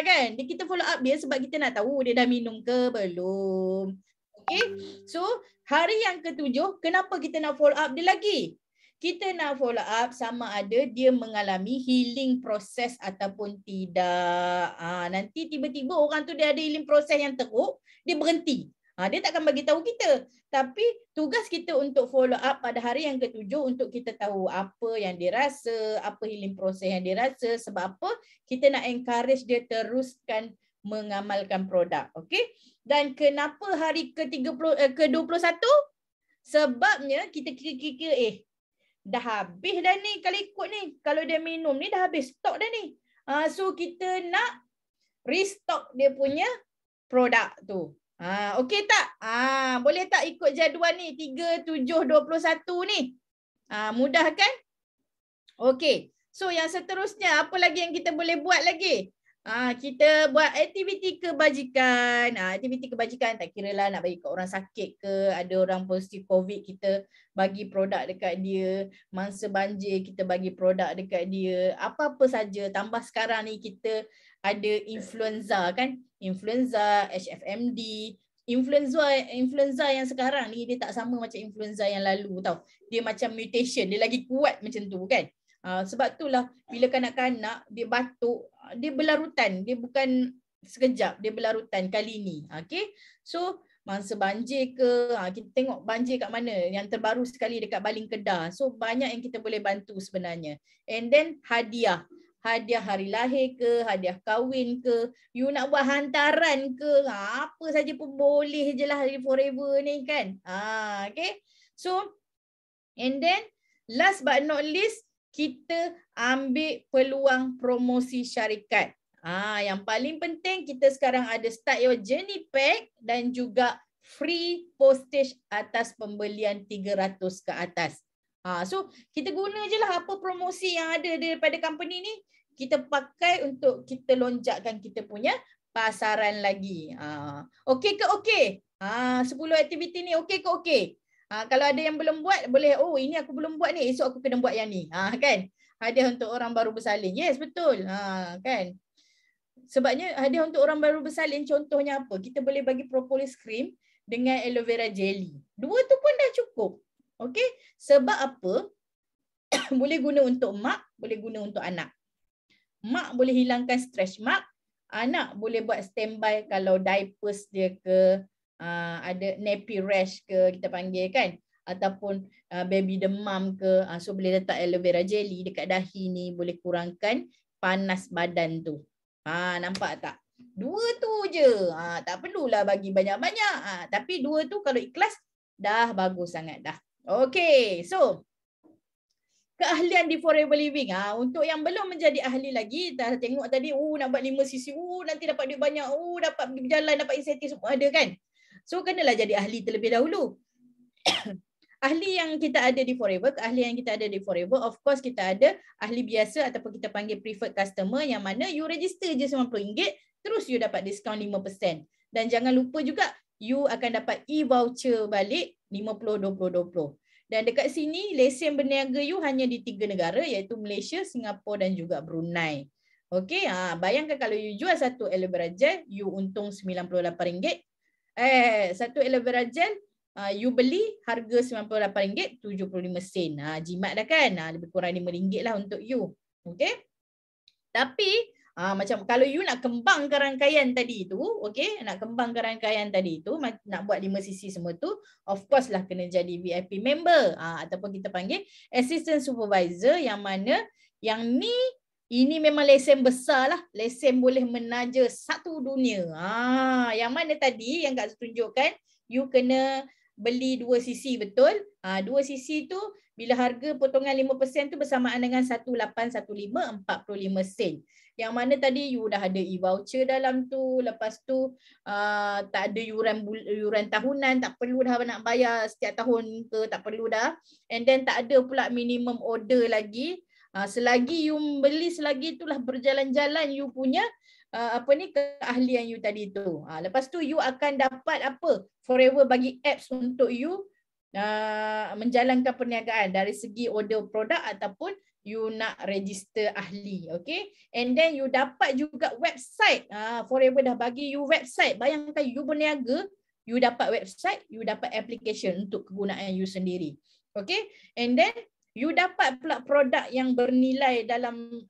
Speaker 3: Kan? Kita follow up dia sebab kita nak tahu dia dah minum ke belum. Okay. So hari yang ke-7, kenapa kita nak follow up dia lagi? Kita nak follow up sama ada dia mengalami healing proses ataupun tidak. Nanti tiba-tiba orang tu dia ada healing proses yang teruk, dia berhenti. Dia takkan bagi tahu kita. Tapi tugas kita untuk follow up pada hari yang ke-7 untuk kita tahu apa yang dia rasa, apa healing proses yang dia rasa. Sebab apa? Kita nak encourage dia teruskan mengamalkan produk. Okey? Dan kenapa hari ke-21? Sebabnya kita kira-kira dah habis dah ni kalau ikut ni. Kalau dia minum ni dah habis stok dah ni. So kita nak restock dia punya produk tu. Okey tak? Boleh tak ikut jadual ni 3/7/21 ni? Mudah kan? Okey. So yang seterusnya apa lagi yang kita boleh buat lagi? Kita buat aktiviti kebajikan. Aktiviti kebajikan tak kira lah nak bagi kat orang sakit ke, ada orang positif COVID, kita bagi produk dekat dia. Mangsa banjir kita bagi produk dekat dia. Apa-apa saja. Tambah sekarang ni kita ada influenza kan? Influenza, HFMD. Influenza yang sekarang ni dia tak sama macam influenza yang lalu tau. Dia macam mutation, dia lagi kuat macam tu kan? Sebab itulah bila kanak-kanak dia batuk, dia berlarutan, dia bukan sekejap, dia berlarutan kali ni. Okay? So mangsa banjir ke, kita tengok banjir kat mana, yang terbaru sekali dekat Baling Kedah. So banyak yang kita boleh bantu sebenarnya. And then hadiah hari lahir ke, hadiah kahwin ke, you nak buat hantaran ke, apa saja pun boleh je lah di Forever ni kan. Okay? So and then last but not least, kita ambil peluang promosi syarikat. Yang paling penting kita sekarang ada Start Your Journey Pack dan juga free postage atas pembelian 300 ke atas. So kita guna je lah apa promosi yang ada daripada company ni, kita pakai untuk kita lonjakkan kita punya pasaran lagi. Okey ke okey? 10 aktiviti ni okey ke okey? Kalau ada yang belum buat, boleh, ini aku belum buat ni, esok aku kena buat yang ni. Kan? Hadiah untuk orang baru bersalin. Yes, betul. Kan? Sebabnya hadiah untuk orang baru bersalin contohnya apa? Kita boleh bagi propolis cream dengan aloe vera jelly. Dua tu pun dah cukup. Okey? Sebab apa? Boleh guna untuk mak, boleh guna untuk anak. Mak boleh hilangkan stretch mark, anak boleh buat standby kalau diapers dia ke, ada nappy rash ke kita panggil kan, ataupun baby demam ke, so boleh letak aloe vera jelly dekat dahi ni, boleh kurangkan panas badan tu. Nampak tak? Dua tu je. Tak perlulah bagi banyak-banyak. Tapi dua tu kalau ikhlas dah bagus sangat dah. Okay, so keahlian di Forever Living. Untuk yang belum menjadi ahli lagi, dah tengok tadi, nak buat 5 sisi, nanti dapat duit banyak, dapat berjalan, dapat insentif semua ada kan. So kenalah jadi ahli terlebih dahulu. Ahli yang kita ada di Forever, keahlian yang kita ada di Forever, of course kita ada ahli biasa ataupun kita panggil preferred customer, yang mana you register je RM90, terus you dapat diskaun 5%. Dan jangan lupa juga you akan dapat e-voucher balik 50-20-20. Dan dekat sini lesen berniaga you hanya di 3 negara, iaitu Malaysia, Singapura dan juga Brunei. Okey, bayangkan kalau you jual satu aloe vera gel, you untung RM98. Satu aloe vera gel you beli harga RM98, 75 sen. Jimat dah kan? Lebih kurang RM5 lah untuk you. Okey? Tapi macam kalau you nak kembangkan rangkaian tadi tu, okey, nak kembangkan rangkaian tadi tu, nak buat 5 sisi semua tu, of course lah kena jadi VIP member, ataupun kita panggil assistant supervisor, yang mana yang ni ini memang lesen besar lah, lesen boleh menaja satu dunia. Yang mana tadi yang Kak tunjukkan, you kena beli 2 sisi, betul? 2 sisi tu bila harga potongan 5% tu bersamaan dengan 1815 45 sen. Yang mana tadi you dah ada e-voucher dalam tu, lepas tu tak ada yuran tahunan, tak perlu dah nak bayar setiap tahun ke, tak perlu dah. And then tak ada pula minimum order lagi. Selagi you beli, selagi itulah berjalan-jalan you punya keahlian you tadi tu. Lepas tu you akan dapat apa? Forever bagi apps untuk you menjalankan perniagaan dari segi order produk ataupun you nak register ahli. Okay? And then you dapat juga website. Forever dah bagi you website. Bayangkan you berniaga, you dapat website, you dapat application untuk kegunaan you sendiri. Okay? And then you dapat pula produk yang bernilai dalam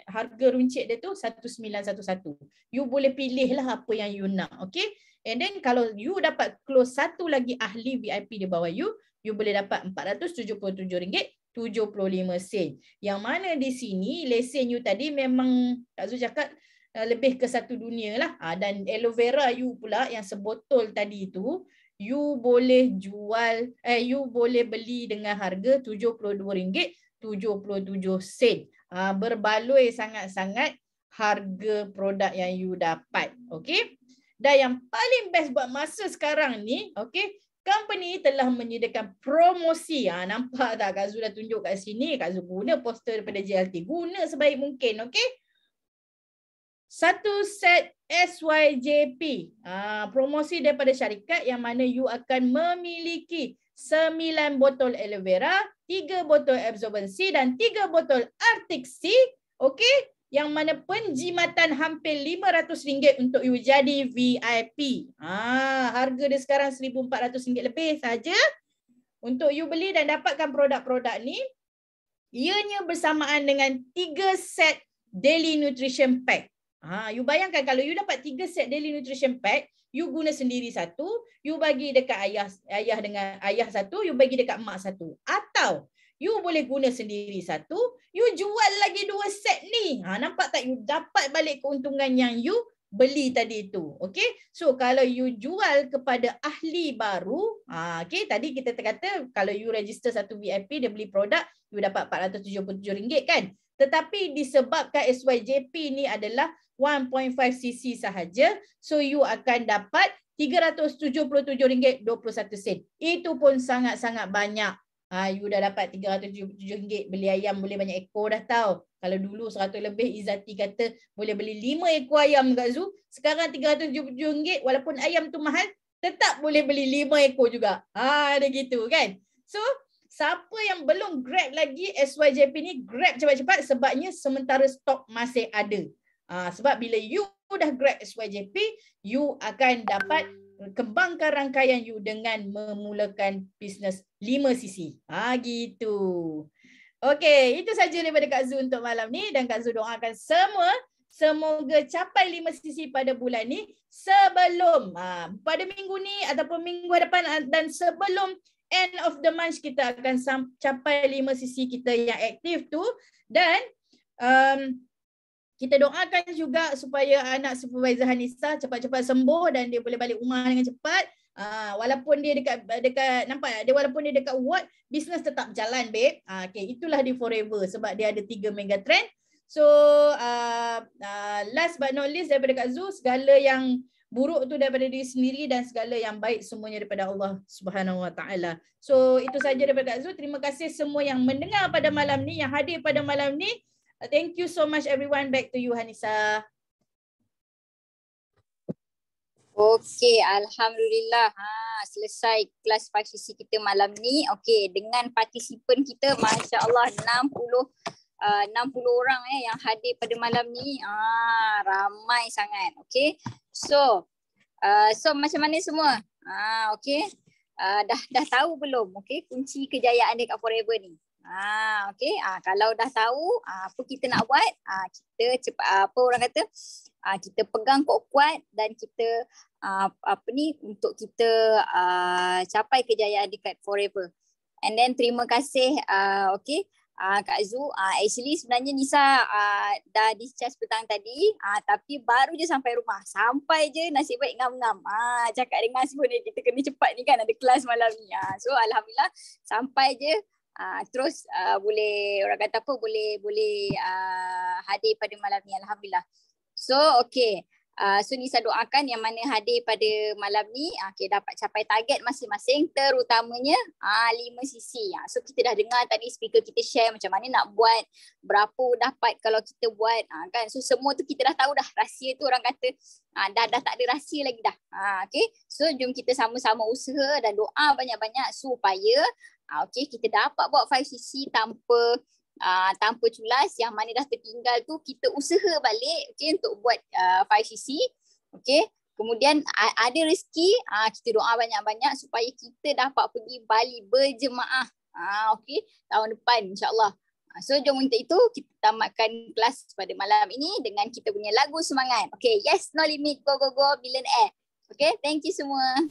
Speaker 3: harga runcit dia tu 1911. You boleh pilih lah apa yang you nak. Okay. And then kalau you dapat close satu lagi ahli VIP di bawah you boleh dapat RM477.75. Yang mana di sini lesen you tadi memang Kak Zul cakap lebih ke satu dunia lah. Dan aloe vera you pula yang sebotol tadi tu you boleh jual, you boleh beli dengan harga RM72.77. Berbaloi sangat-sangat harga produk yang you dapat. Okay. Dan yang paling best buat masa sekarang ni, okay, company telah menyediakan promosi. Nampak tak Kak Zul dah tunjuk kat sini. Kak Zul guna poster daripada JLT. Guna sebaik mungkin. Okay. Satu set SYJP. Promosi daripada syarikat yang mana you akan memiliki 9 botol aloe vera, 3 botol absorbency dan 3 botol Arctic Sea. Okay. Yang mana penjimatan hampir RM500 untuk you jadi VIP. Harga dia sekarang RM1,400 lebih saja untuk you beli dan dapatkan produk-produk ni. Ianya bersamaan dengan 3 set daily nutrition pack. You bayangkan kalau you dapat 3 set daily nutrition pack, you guna sendiri satu, you bagi dekat ayah satu, you bagi dekat mak satu. Atau you boleh guna sendiri satu, you jual lagi 2 set ni. Nampak tak you dapat balik keuntungan yang you beli tadi tu. Okay. So kalau you jual kepada ahli baru, okay, tadi kita kata kalau you register satu VIP, dia beli produk, you dapat RM477 kan. Tetapi disebabkan SYJP ni adalah 1.5 cc sahaja, so you akan dapat RM377.21. Itu pun sangat-sangat banyak. You dah dapat RM377, beli ayam boleh banyak ekor dah tahu. Kalau dulu 100 lebih, Izzati kata boleh beli 5 ekor ayam Kak Zu. Sekarang RM377, walaupun ayam tu mahal, tetap boleh beli 5 ekor juga. Ada gitu kan. So, siapa yang belum grab lagi SYJP ni, grab cepat-cepat sebabnya sementara stok masih ada. Sebab bila you dah grab SYJP, you akan dapat kembangkan rangkaian you dengan memulakan bisnes 5cc. Gitu. Okey, itu saja daripada Kak Zu untuk malam ni dan Kak Zu doakan semua semoga capai 5cc pada bulan ni sebelum pada minggu ni ataupun minggu depan dan sebelum end of the month kita akan capai 5cc kita yang aktif tu dan kita doakan juga supaya anak supervisor Hanisa cepat-cepat sembuh dan dia boleh balik rumah dengan cepat. Walaupun dia dekat nampak dia walaupun dia dekat ward, bisnes tetap jalan babe. Okay, itulah dia forever sebab dia ada 3 mega trend. So last but not least daripada Kak Zu, segala yang buruk tu daripada diri sendiri dan segala yang baik semuanya daripada Allah Subhanahu Wa Taala. So itu saja daripada Kak Zu. Terima kasih semua yang mendengar pada malam ni, yang hadir pada malam ni. Thank you so much everyone. Back to you Hanisa.
Speaker 1: Okey, alhamdulillah. Selesai kelas partisi kita malam ni. Okey, dengan partisipan kita masya-Allah 60 orang yang hadir pada malam ni. Ramai sangat. Okey. So macam mana semua? Okey. Dah tahu belum? Okey, kunci kejayaan dekat Forever ni. Okey. Kalau dah tahu apa kita nak buat, kita cepat apa orang kata? Kita pegang kuat-kuat dan kita untuk kita capai kejayaan dekat Forever. And then terima kasih okey Kak Zu. Actually sebenarnya Nisa dah discharge petang tadi, tapi baru je sampai rumah. Sampai je nasib baik ngam-ngam. Cakap dengan husband kita kena cepat ni kan, ada kelas malam ni. So alhamdulillah sampai je. Terus boleh orang kata apa boleh hadir pada malam ni, alhamdulillah. So okey, so Nisa doakan yang mana hadir pada malam ni okay, dapat capai target masing-masing, terutamanya 5cc. So kita dah dengar tadi speaker kita share macam mana nak buat, berapa dapat kalau kita buat kan. So semua tu kita dah tahu dah, rahsia tu orang kata dah tak ada rahsia lagi dah. Okay, so jom kita sama-sama usaha dan doa banyak-banyak supaya okay, kita dapat buat 5cc tanpa culas. Yang mana dah tertinggal tu kita usaha balik okay, untuk buat 5cc. Okay. Kemudian ada rezeki, kita doa banyak-banyak supaya kita dapat pergi Bali berjemaah. Okey, tahun depan insya-Allah. So jom untuk itu kita tamatkan kelas pada malam ini dengan kita punya lagu semangat. Okay, yes, no limit, go go go, billionaire. Okay, thank you semua.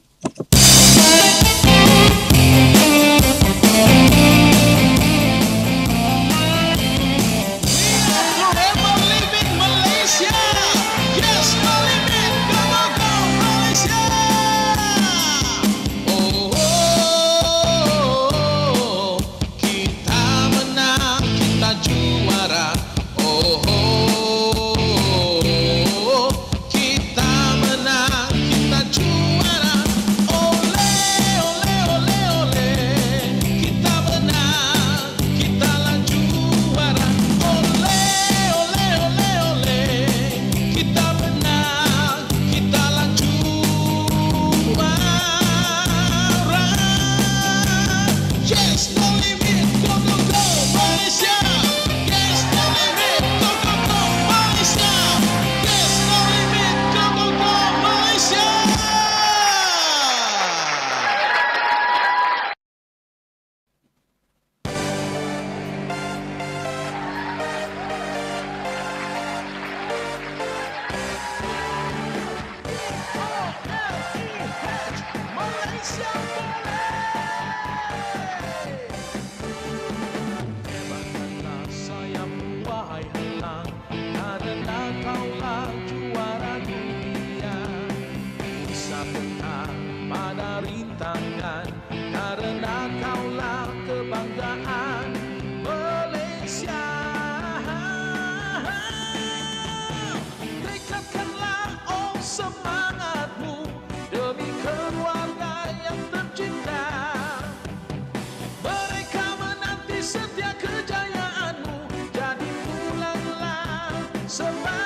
Speaker 4: Somebody